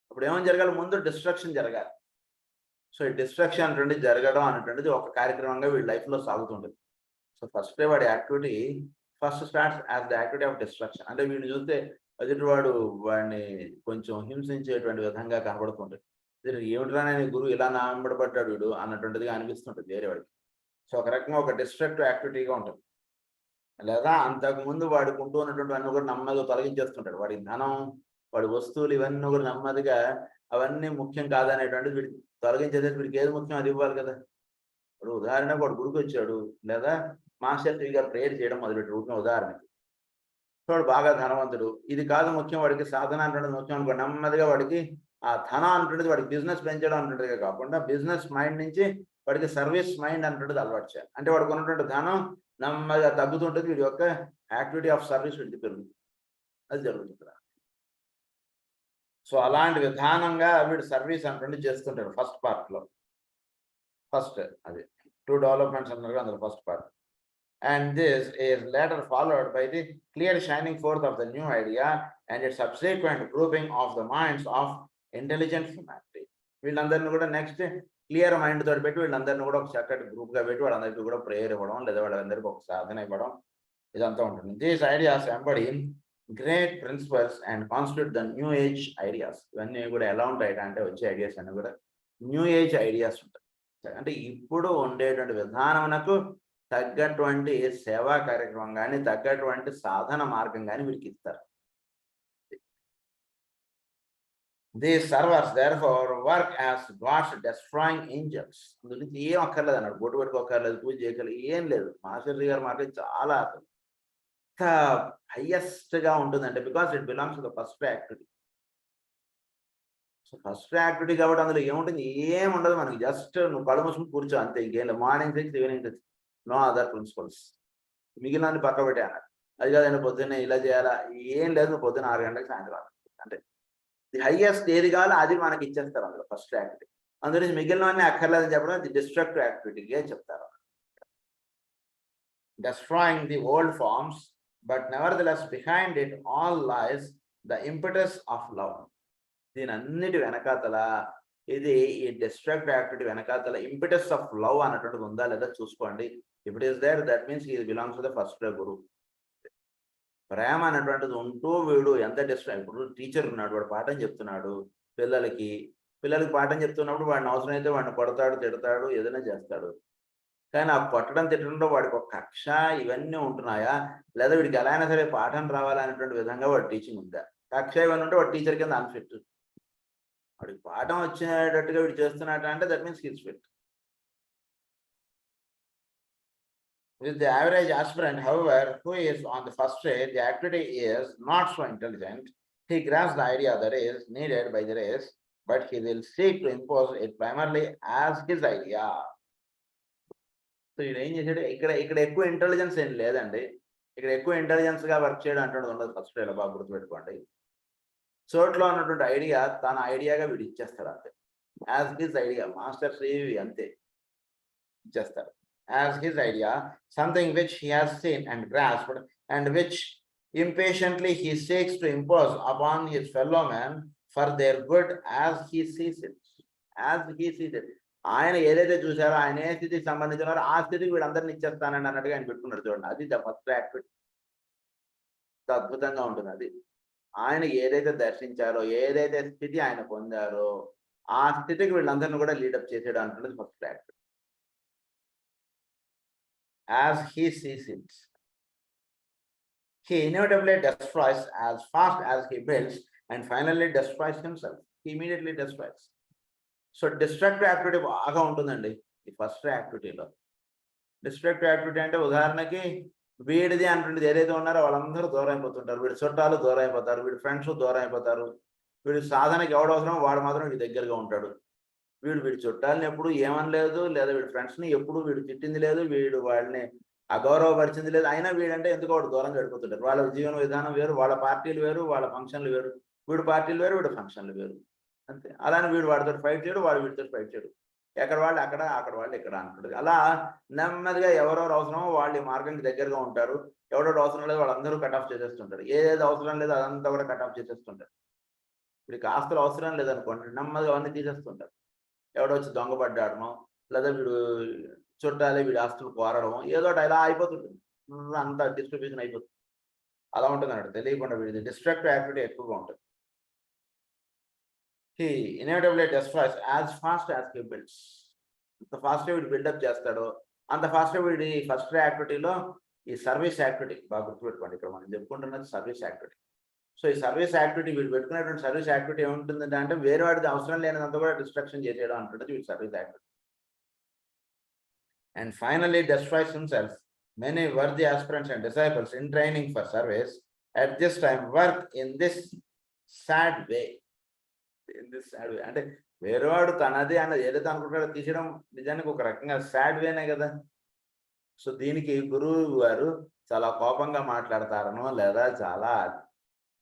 అప్పుడు ఏమని జరగాలి, ముందు డిస్ట్రక్షన్ జరగాలి. సో ఈ డిస్ట్రక్షన్ అనేటువంటిది జరగడం అనేటువంటిది ఒక కార్యక్రమంగా వీడి లైఫ్లో సాగుతుంటుంది. సో ఫస్ట్ వాడి activity first starts as the activity of destruction. అంటే వీడిని చూస్తే ఎదుటివాడు వాడిని కొంచెం హింసించేటువంటి విధంగా కనబడుతుంటుంది. ఏమిట్రా నేను గురువు ఇలా నాంబడబడ్డాడు వీడు అన్నటువంటిదిగా అనిపిస్తుంటుంది వేరే వాడికి. సో ఒక రకంగా ఒక డిస్ట్రక్టివ్ యాక్టివిటీగా ఉంటుంది. లేదా అంతకుముందు వాడికి ఉంటూ ఉన్నటువంటి అన్నీ కూడా నెమ్మదిగా తొలగించేస్తుంటాడు. వాడి ధనం, వాడి వస్తువులు ఇవన్నీ కూడా నెమ్మదిగా అవన్నీ ముఖ్యం కాదనేటువంటిది వీడికి తొలగించేది. వీడికి ఏది ముఖ్యం అది ఇవ్వాలి కదా. ఇప్పుడు ఉదాహరణకు వాడు గుడికి వచ్చాడు, లేదా మాస్టర్ గారు ప్రేయర్ చేయడం మొదలుపెట్టాడు ఊరికే ఉదాహరణకి. సో వాడు బాగా ధనవంతుడు, ఇది కాదు ముఖ్యం వాడికి, సాధన అంటున్నది ముఖ్యం అనుకో, నెమ్మదిగా వాడికి ఆ ధనం అంటున్నది వాడికి బిజినెస్ పెంచడం అంటున్నదిగా కాకుండా బిజినెస్ మైండ్ నుంచి వాడికి సర్వీస్ మైండ్ అంటున్నది అలవాటు చేయాలి. అంటే వాడికి ఉన్నటువంటి ధనం నెమ్మదిగా తగ్గుతుంటుంది, వీడి యొక్క యాక్టివిటీ ఆఫ్ సర్వీస్ వీడికి పెరుగుతుంది. అది జరుగుతుంది. సో అలాంటి విధానంగా వీడు సర్వీస్ అంటుండి చేస్తుంటాడు ఫస్ట్ పార్ట్లో. ఫస్ట్ అది 2 డెవలప్మెంట్స్ అన్నారు అందులో first part. And this is later followed by the clear shining forth of the new idea and its subsequent grouping of the minds of intelligent humanity. వీళ్ళందరినీ కూడా నెక్స్ట్ క్లియర్ మైండ్ తోటి పెట్టి వీళ్ళందరినీ కూడా ఒక చక్కటి గ్రూప్గా పెట్టి వాళ్ళందరికీ కూడా ప్రేయర్ ఇవ్వడం, లేదా వాళ్ళందరికీ ఒక సాధన ఇవ్వడం, ఇదంతా ఉంటుంది. These ideas embody great principles and constitute the new age ideas. ఇవన్నీ కూడా ఎలా ఉంటాయి అంటే వచ్చే ఐడియాస్ అన్నీ కూడా న్యూ ఏజ్ ఐడియాస్ ఉంటాయి. అంటే ఇప్పుడు ఉండేటువంటి విధానమునకు తగ్గటువంటి సేవా కార్యక్రమం కానీ తగ్గటువంటి సాధన మార్గం కానీ వీరికి ఇస్తారు. These servers therefore work as God's destroying angels. అందుగురించి ఏం అక్కర్లేదు అన్నాడు, బొట్టు పెట్టుకోకర్లేదు, పూజ చేయగలరు, ఏం లేదు. మాస్టర్ గారి మాట చాలా హైయెస్ట్ గా ఉంటుందంటే because it belongs to the first activity. So first activity కాబట్టి అందులో ఏముంటుంది, ఏం ఉండదు మనకి. జస్ట్ నువ్వు కళ్ళు మూసుకుని కూర్చో అంతే, ఇంకేం లేదు. Morning 6 evening 6, no other principles. మిగిలిన పక్క పెట్టే అన్నారు. అది కాదండి పొద్దున్నే ఇలా చేయాలా, ఏం లేదు. నువ్వు పొద్దున్న 6 గంటలకు సాయంత్రం అంటే ది హైయెస్ట్ ఏది కావాలో అది మనకి ఇచ్చేస్తారు అందులో ఫస్ట్ యాక్టివిటీ. అందులో మిగిలినవన్నీ అక్కర్లేదని చెప్పడం అది డిస్ట్రక్టివ్ యాక్టివిటీగా చెప్తారు. Destroying the old forms, but nevertheless behind it all lies the impetus of love. దీని అన్నిటి వెనకాతల ఇది ఈ డిస్ట్రక్టివ్ యాక్టివిటీ వెనకాతల ఇంపిటస్ ఆఫ్ లవ్ అన్నటువంటిది ఉందా లేదా చూసుకోండి. If it is there that means he belongs to the first guru. ప్రేమ అనేటువంటిది ఉంటూ వీడు ఎంత ఇప్పుడు టీచర్ ఉన్నాడు, వాడు పాఠం చెప్తున్నాడు పిల్లలకి పాఠం చెప్తున్నప్పుడు వాడిని అవసరం అయితే వాడిని కొడతాడు, తిడతాడు, ఏదైనా చేస్తాడు. కానీ ఆ కొట్టడం తిట్టడంలో వాడికి ఒక కక్ష ఇవన్నీ ఉంటున్నాయా, లేదా వీడికి ఎలా అయినా సరే పాఠం రావాలనేటువంటి విధంగా వాడు టీచింగ్ ఉందా? కక్ష ఇవన్నీ ఉంటే వాడు టీచర్ కింద అన్ఫిట్. వాడికి పాఠం వచ్చేటట్టుగా వీడు చేస్తున్నాడు అంటే that means he's fit. With the average aspirant, however, who is on the first stage, the activity is not so intelligent. He grasps the idea that is needed by the race, but he will seek to impose it primarily as his idea. So, ఇక్కడ ఎక్కువ intelligence ఏం లేదండి. ఇక్కడ ఎక్కువ intelligence గా work చేయడం అంటే ఉండదు. ఫస్ట్ ఇలా బాగా గుర్తుపెట్టుకోండి. చోట్లో ఉన్నటువంటి ఐడియా తన ఐడియాగా వీడు ఇచ్చేస్తాడు అంతే. యాజ్ హిజ్ ఐడియా, మాస్టర్స్ ఏవి అంతే ఇచ్చేస్తారు. As his idea, something which he has seen and grasped and which impatiently he seeks to impose upon his fellow man for their good as he sees it. As he sees it. ఆయన ఏదైతే చూసారో ఆయన ఏ స్థితికి సంబంధించినారో ఆ స్థితికి వీళ్ళందరినీ ఇచ్చేస్తానండి అన్నట్టుగా ఆయన పెట్టుకున్నారు చూడండి. అది ద ఫస్ట్ యాక్టివిటీ. అద్భుతంగా ఉంటుంది అది. ఆయన ఏదైతే దర్శించారో, ఏదైతే స్థితి ఆయన పొందారో ఆ స్థితికి వీళ్ళందరినీ కూడా లీడప్ చేసేయడం అంటున్నది first activity. As he sees it. He inevitably destroys as fast as he builds and finally destroys himself. He immediately destroys. So destructive activity బాగా ఉంటుందండి ఈ ఫస్ట్ యాక్టివిటీలో. డిస్ట్రక్టివ్ యాక్టివిటీ అంటే ఉదాహరణకి వీడిది అంటుండేది ఏదైతే ఉన్నారో వాళ్ళందరూ దూరం అయిపోతుంటారు. వీడి చుట్టాలు దూరం అయిపోతారు, వీడి ఫ్రెండ్స్ దూరం అయిపోతారు. వీడి సాధనకి ఎవడు అవసరం వాడు మాత్రం వీడి దగ్గరగా ఉంటాడు. వీడి చుట్టాలని ఎప్పుడు ఏమనలేదు, లేదా వీడి ఫ్రెండ్స్ని ఎప్పుడు వీడు తిట్టింది లేదు, వీడు వాళ్ళని అగౌరవపరిచింది లేదు. అయినా వీడంటే ఎందుకో వాడు దూరంగా వెళ్ళిపోతుంటారు. వాళ్ళ జీవన విధానం వేరు, వాళ్ళ పార్టీలు వేరు, వాళ్ళ ఫంక్షన్లు వేరు. వీడు పార్టీలు వేరు, వీడు ఫంక్షన్లు వేరు అంతే. అలానే వీడు వాడితో ఫైట్ చేయడు, వాడు వీడితో ఫైట్ చేయడు. ఎక్కడ వాళ్ళు అక్కడ, అక్కడ వాళ్ళు ఇక్కడ అంటాడు. అలా నెమ్మదిగా ఎవరెవరు అవసరమో వాళ్ళు ఈ మార్గంకి దగ్గరగా ఉంటారు. ఎవడెవడు అవసరం లేదు వాళ్ళందరూ కట్ ఆఫ్ చేసేస్తుంటారు. ఏదేది అవసరం లేదు అదంతా కూడా కట్ ఆఫ్ చేసేస్తుంటారు. వీడికి ఆస్తులు అవసరం లేదనుకోండి, నెమ్మదిగా అవన్నీ తీసేస్తుంటారు. ఎవడో వచ్చి దొంగపడ్డాడనో, లేదా వీడు చుట్టాలే వీడి ఆస్తులు కోరడం, ఏదో ఇలా అయిపోతుంటుంది. అంతా డిస్ట్రిబ్యూషన్ అయిపోతుంది. అలా ఉంటుంది అన్నట్టు తెలియకుండా వీడిది డిస్ట్రక్టివ్ యాక్టివిటీ ఎక్కువగా ఉంటుంది. He inevitably destroys as fast as he builds. అంత ఫాస్ట్గా వీడు బిల్డప్ చేస్తాడో అంత ఫాస్ట్గా వీడి ఫస్ట్ యాక్టివిటీలో ఈ సర్వీస్ యాక్టివిటీ బాగా గుర్తుపెట్టుకోండి. ఇక్కడ మనం చెప్పుకుంటున్నది సర్వీస్ యాక్టివిటీ. సో ఈ సర్వీస్ యాక్టివిటీ వీడు పెట్టుకునేటువంటి సర్వీస్ యాక్టివిటీ ఏముంటుందంటే అంటే వేరే వాడిది అవసరం లేనిదంతా కూడా డిస్ట్రక్షన్ చేసేయడం అంటుంది వీడి service activity. And finally destroys himself. Many worthy aspirants and disciples in training for service at this time work in this sad way. In this sad way. అంటే వేరేవాడు తనది అన్నది ఏదైతే అనుకుంటాడో తీసేయడం నిజానికి ఒక రకంగా సాడ్ వేనే కదా. సో దీనికి గురువు గారు చాలా కోపంగా మాట్లాడతారనో లేదా చాలా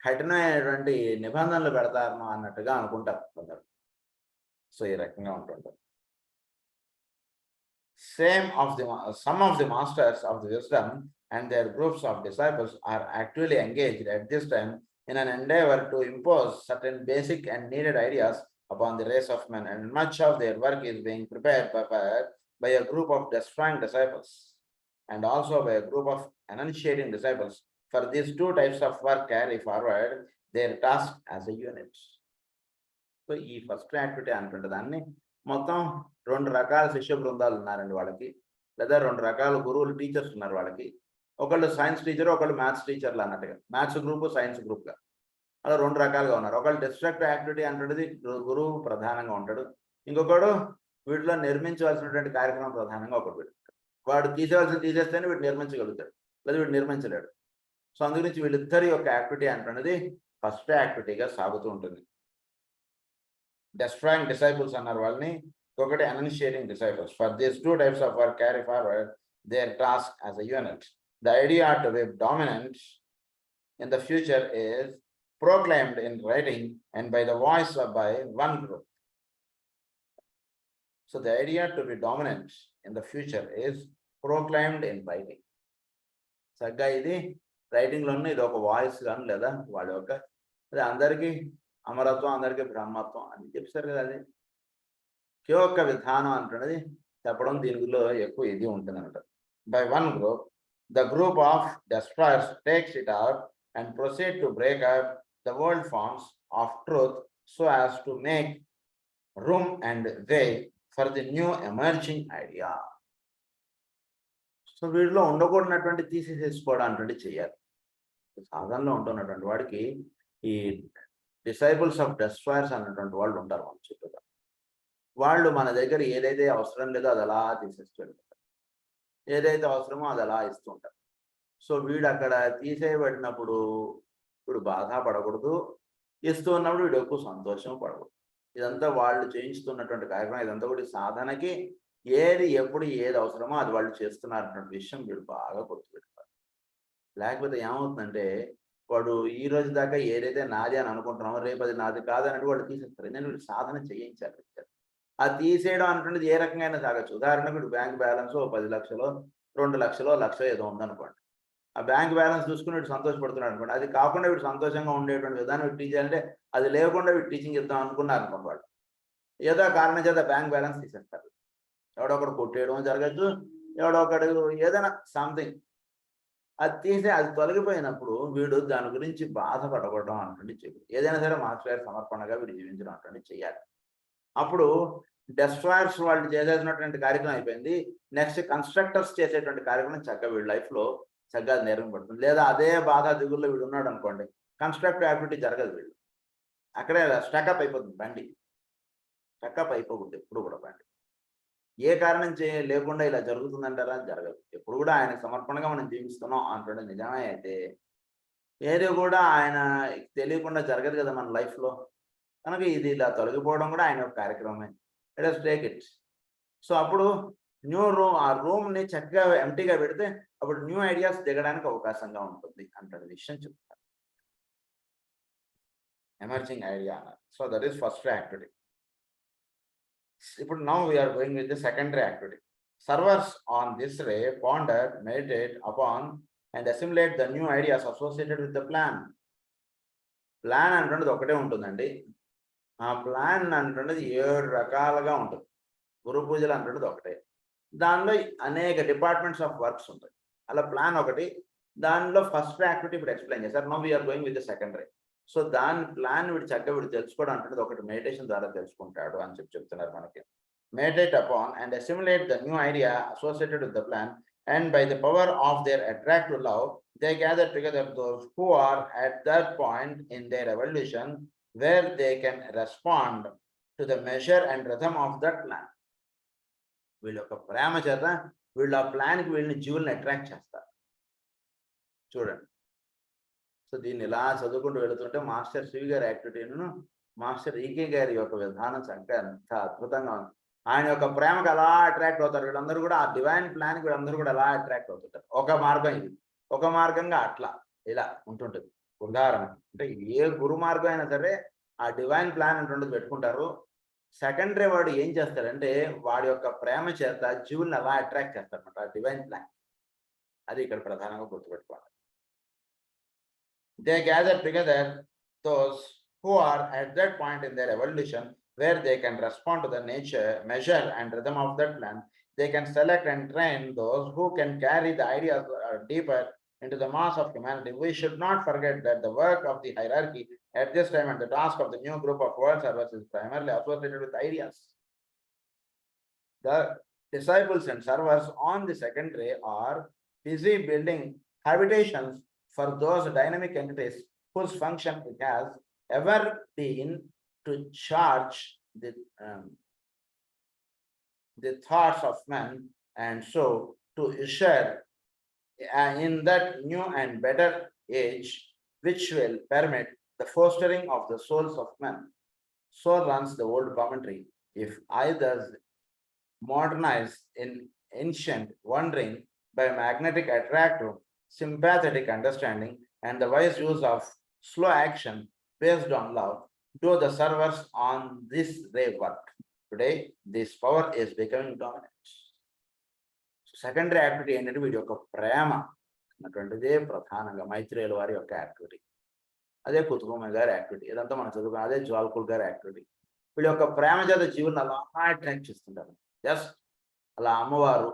కఠినమైనటువంటి నిబంధనలు పెడతారనో అన్నట్టుగా అనుకుంటారు కొందరు. సో ఈ రకంగా ఉంటుంటారు. Some of the masters of the wisdom and their groups of disciples are actually engaged at this time in an endeavor to impose certain basic and needed ideas upon the race of men, and much of their work is being prepared by a group of destroying disciples and also by a group of enunciating disciples. For these two types of work carry forward their task as a unit. So ఈ first activity అంటుంటే దాన్ని మొత్తం 2 రకాల శిష్య బృందాలు ఉన్నారండి వాళ్ళకి, లేదా 2 రకాల గురువులు టీచర్స్ ఉన్నారు వాళ్ళకి. ఒకళ్ళు సైన్స్ టీచర్, ఒకళ్ళు మ్యాథ్స్ టీచర్లు అన్నట్టుగా, మ్యాథ్స్ గ్రూప్ సైన్స్ గ్రూప్గా అలా 2 రకాలుగా ఉన్నారు. ఒకళ్ళు డిస్ట్రక్టివ్ యాక్టివిటీ అంటున్నది గురువు ప్రధానంగా ఉంటాడు, ఇంకొకడు వీటిలో నిర్మించవలసినటువంటి కార్యక్రమం ప్రధానంగా ఒకటి పెడతాడు. వాడు తీసేవాల్సింది తీసేస్తేనే వీడు నిర్మించగలుగుతాడు, లేదా వీడు నిర్మించలేడు. సో అందుగురించి వీళ్ళిద్దరి యొక్క యాక్టివిటీ అంటున్నది ఫస్ట్ యాక్టివిటీగా సాగుతూ ఉంటుంది. Destroying disciples అన్నారు వాళ్ళని, ఒకటి enunciating disciples. For these two types of work carry forward their task as a unit. The idea to be dominant in the future is proclaimed in writing and by the voice of by one group. So the idea to be dominant in the future is proclaimed in writing. సగ్గా ఇది రైటింగ్లోనే ఇది ఒక voice కానీ లేదా వాళ్ళ యొక్క అది అందరికీ అమరత్వం, అందరికీ బ్రహ్మత్వం అని చెప్తారు కదా. అది యొక్క విధానం అంటున్నది చెప్పడం దీనిలో ఎక్కువ ఇది ఉంటుంది అనమాట. By one group, the group of destroyers takes it out and proceed to break up the old forms of truth so as to make room and way for the new emerging idea. So వీటిలో ఉండకూడనటువంటి తీసేసుకోవడం అటువంటి చేయాలి. సాధనలో ఉంటున్నటువంటి వాడికి ఈ disciples of destroyers అన్నటువంటి వాళ్ళు ఉంటారు మన చుట్టూ. వాళ్ళు మన దగ్గర ఏదైతే అవసరం లేదో అది అలా తీసేస్తూ వెళ్ళిపోతారు, ఏదైతే అవసరమో అది అలా ఇస్తూ ఉంటారు. సో వీడు అక్కడ తీసేయబడినప్పుడు వీడు బాధపడకూడదు, ఇస్తూ ఉన్నప్పుడు వీడు ఎక్కువ సంతోషం పడకూడదు. ఇదంతా వాళ్ళు చేయించుతున్నటువంటి కార్యక్రమం, ఇదంతా కూడా సాధనకి ఏది ఎప్పుడు ఏది అవసరమో అది వాళ్ళు చేస్తున్నారన్నటువంటి విషయం వీడు బాగా గుర్తుపెట్టుకోవాలి. లేకపోతే ఏమవుతుందంటే వాడు ఈ రోజు దాకా ఏదైతే నాది అని అనుకుంటున్నామో రేపు అది నాది కాదన్నట్టు వాళ్ళు తీసేస్తారు. ఎందుకంటే వీళ్ళు సాధన చేయించాలి. ఆ తీసేయడం అంటున్నది ఏ రకంగా అయినా సాగచ్చు. ఉదాహరణకు వీడు బ్యాంక్ బ్యాలెన్స్ 10 లక్షలో 2 లక్షలో లక్షో ఏదో ఉందనుకోండి. ఆ బ్యాంక్ బ్యాలెన్స్ చూసుకుని వీడు సంతోషపడుతున్నాడు అనుకోండి. అది కాకుండా వీడు సంతోషంగా ఉండేటువంటి విధానం వీడు టీచ్ చేయాలంటే అది లేకుండా వీడు టీచింగ్ ఇద్దాం అనుకున్నారు అనుకోండి వాళ్ళు. ఏదో కారణం చేత బ్యాంక్ బ్యాలెన్స్ తీసేస్తారు. ఎవడో ఒకడు కొట్టేయడం జరగచ్చు, ఎవడో ఒకడు ఏదైనా సంథింగ్ అది తీసి అది తొలగిపోయినప్పుడు వీడు దాని గురించి బాధపడకూడడం అటువంటి చెప్పి ఏదైనా సరే మాస్టర్ గారి సమర్పణగా వీడు జీవించడం అటువంటి చేయాలి. అప్పుడు డెస్ట్రాయర్స్ వాళ్ళు చేసేసినటువంటి కార్యక్రమం అయిపోయింది. నెక్స్ట్ కన్స్ట్రక్టర్స్ చేసేటువంటి కార్యక్రమం చక్కగా వీడి లైఫ్లో చక్కగా నిర్వహింపబడుతుంది. లేదా అదే బాధ దిగుల్లో వీడు ఉన్నాడు అనుకోండి, కన్స్ట్రక్టివ్ యాక్టివిటీ జరగదు. వీళ్ళు అక్కడే స్టకప్ అయిపోతుంది బండి. స్టకప్ అయిపోకూడదు ఎప్పుడు కూడా బండి. ఏ కారణం లేకుండా ఇలా జరుగుతుందంటారా? జరగదు. ఎప్పుడు కూడా ఆయన సమర్పణగా మనం జీవిస్తున్నాం అంటుండే నిజమే. అయితే ఏది కూడా ఆయన తెలియకుండా జరగదు కదా మన లైఫ్లో. కనుక ఇది ఇలా తొలగిపోవడం కూడా ఆయన ఒక కార్యక్రమమే. Let us take it. So అప్పుడు న్యూ రూమ్, ఆ రూమ్ని చక్కగా ఎంటీగా పెడితే అప్పుడు న్యూ ఐడియాస్ దిగడానికి అవకాశంగా ఉంటుంది అంటే విషయం చెప్తారు. ఎమర్జింగ్ ఐడియా అన్నారు. So that is first activity. ఇప్పుడు now we are going with the secondary activity. Servers on this ray ponder, meditate upon and assimilate the new ideas associated with the plan. Plan అంటున్నది ఒకటే ఉంటుందండి. ఆ plan అంటున్నది 7 రకాలుగా ఉంటుంది. గురు పూజలు అంటున్నది ఒకటే. దానిలో అనేక డిపార్ట్మెంట్స్ ఆఫ్ వర్క్స్ ఉంటాయి. అలా ప్లాన్ ఒకటి. దానిలో ఫస్ట్ యాక్టివిటీ ఇప్పుడు ఎక్స్ప్లెయిన్ చేశారు. Now we are going with the secondary. So దాని ప్లాన్ వీడు చక్కగా వీడు తెలుసుకోవడం అంటున్నది ఒకటి మెడిటేషన్ ద్వారా తెలుసుకుంటాడు అని చెప్తున్నారు మనకి. Meditate upon and assimilate the new idea associated with the plan, and by the power of their attractive love, they gather together those who are at that point in their evolution where they can respond to the measure and rhythm of that plan. వీళ్ళ యొక్క ప్రేమ చేత వీళ్ళు ఆ ప్లాన్కి వీళ్ళని జీవుల్ని attract చేస్తారు. చూడండి. So దీన్ని ఇలా చదువుకుంటూ వెళుతుంటే మాస్టర్ శివి గారి యాక్టివిటీను మాస్టర్ ఈకే గారి యొక్క విధానం చక్కగా ఎంత అద్భుతంగా ఉంది. ఆయన యొక్క ప్రేమకు అలా అట్రాక్ట్ అవుతారు. వీళ్ళందరూ కూడా ఆ డివైన్ ప్లాన్కి వీళ్ళందరూ కూడా అలా అట్రాక్ట్ అవుతుంటారు. ఒక మార్గం ఇది, ఒక మార్గంగా అట్లా ఇలా ఉంటుంటుంది. ఉదాహరణ అంటే ఏ గురు మార్గం అయినా సరే ఆ డివైన్ ప్లాన్ అంటుండదు పెట్టుకుంటారు. సెకండరీ వాడు ఏం చేస్తాడంటే వాడి యొక్క ప్రేమ చేత జీవుల్ని అలా అట్రాక్ట్ చేస్తారన్నమాట ఆ డివైన్ ప్లాన్. అది ఇక్కడ ప్రధానంగా గుర్తుపెట్టుకోవాలి. They gather together those who are at that point in their evolution where they can respond to the nature, measure and rhythm of that plan. They can select and train those who can carry the ideas deeper into the mass of humanity. We should not forget that the work of the hierarchy at this time and the task of the new group of world servers is primarily associated with ideas. The disciples and servers on the secondary are busy building habitations for those dynamic entities whose function it has ever been to charge the thoughts of men, and so to usher in that new and better age which will permit the fostering of the souls of men. So runs the old commentary. If either modernized in ancient wondering by magnetic attractive sympathetic understanding and the wise use of slow action based on love, do the servers on this ray work. Today, this power is becoming dominant. Secondary activity ఏంటంటే వీడి యొక్క ప్రేమ అన్నటువంటిదే ప్రధానంగా మైత్రేయుల వారి యొక్క activity. అదే కుతుబమ్మ గారి activity. ఇదంతా మనం చదువుకున్నాం. అదే జ్వాల్కుల్ గారి యాక్టివిటీ. వీళ్ళ యొక్క ప్రేమ చేత జీవులను అలా అట్రాక్ట్ చేస్తుంటారు. జస్ట్ అలా అమ్మవారు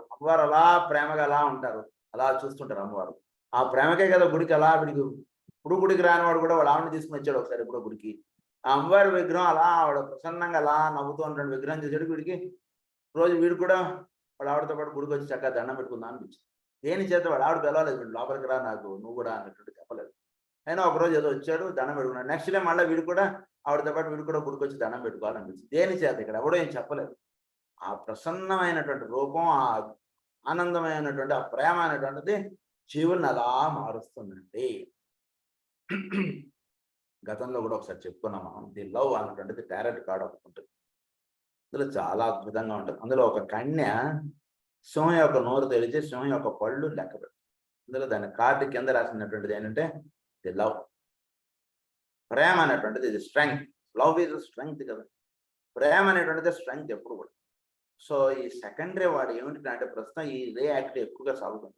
అలా ప్రేమగా అలా ఉంటారు. అలా చూస్తుంటారు అమ్మవారు. ఆ ప్రేమకే కదా గుడికి అలా వీడికి ఇప్పుడు గుడికి రానివాడు కూడా వాళ్ళ ఆవిడని తీసుకుని వచ్చాడు ఒకసారి ఇప్పుడు గుడికి. ఆ అమ్మవారి విగ్రహం అలా ఆవిడ ప్రసన్నంగా అలా నవ్వుతూ ఉంటాడు విగ్రహం చేసాడు. వీడికి రోజు వీడు కూడా వాళ్ళ ఆవిడతో పాటు గుడికి వచ్చి చక్కగా దండం పెట్టుకుందాం అనిపించింది. దేని చేత వాళ్ళ ఆవిడ పిలవలేదు, వీడు లోపలికి రా నాకు నువ్వు కూడా అన్నట్టు చెప్పలేదు. అయినా ఒకరోజు ఏదో వచ్చాడు దండం పెట్టుకున్నాడు. నెక్స్ట్ డే మళ్ళీ వీడు కూడా ఆవిడతో పాటు వీడు కూడా గుడికి వచ్చి దండం పెట్టుకోవాలనిపించింది. దేని చేత ఇక్కడ ఎవడో ఏం చెప్పలేదు. ఆ ప్రసన్నమైనటువంటి రూపం, ఆ ఆనందమైనటువంటి ఆ ప్రేమ అనేటువంటిది జీవుల్ని అలా మారుస్తుందండి. గతంలో కూడా ఒకసారి చెప్పుకున్నాం మనం. ది లవ్ అన్నటువంటిది టారెట్ కార్డ్ ఒకటి ఉంటుంది. అందులో చాలా అద్భుతంగా ఉంటుంది. అందులో ఒక కన్య సింహం యొక్క నోరు తెరిచి సింహం యొక్క పళ్ళు లెక్క పెడుతుంది. ఇందులో దాని కార్డు కింద రాసినటువంటిది ఏంటంటే ది లవ్. ప్రేమ అనేటువంటిది ఇది స్ట్రెంగ్త్. లవ్ ఈజ్ స్ట్రెంగ్త్ కదా. ప్రేమ అనేటువంటిది స్ట్రెంగ్త్ ఎప్పుడు కూడా. సో ఈ సెకండరీ వాడు ఏమిటంటే ప్రస్తుతం ఈ రే యాక్ట్ ఎక్కువగా సాగుతుంది.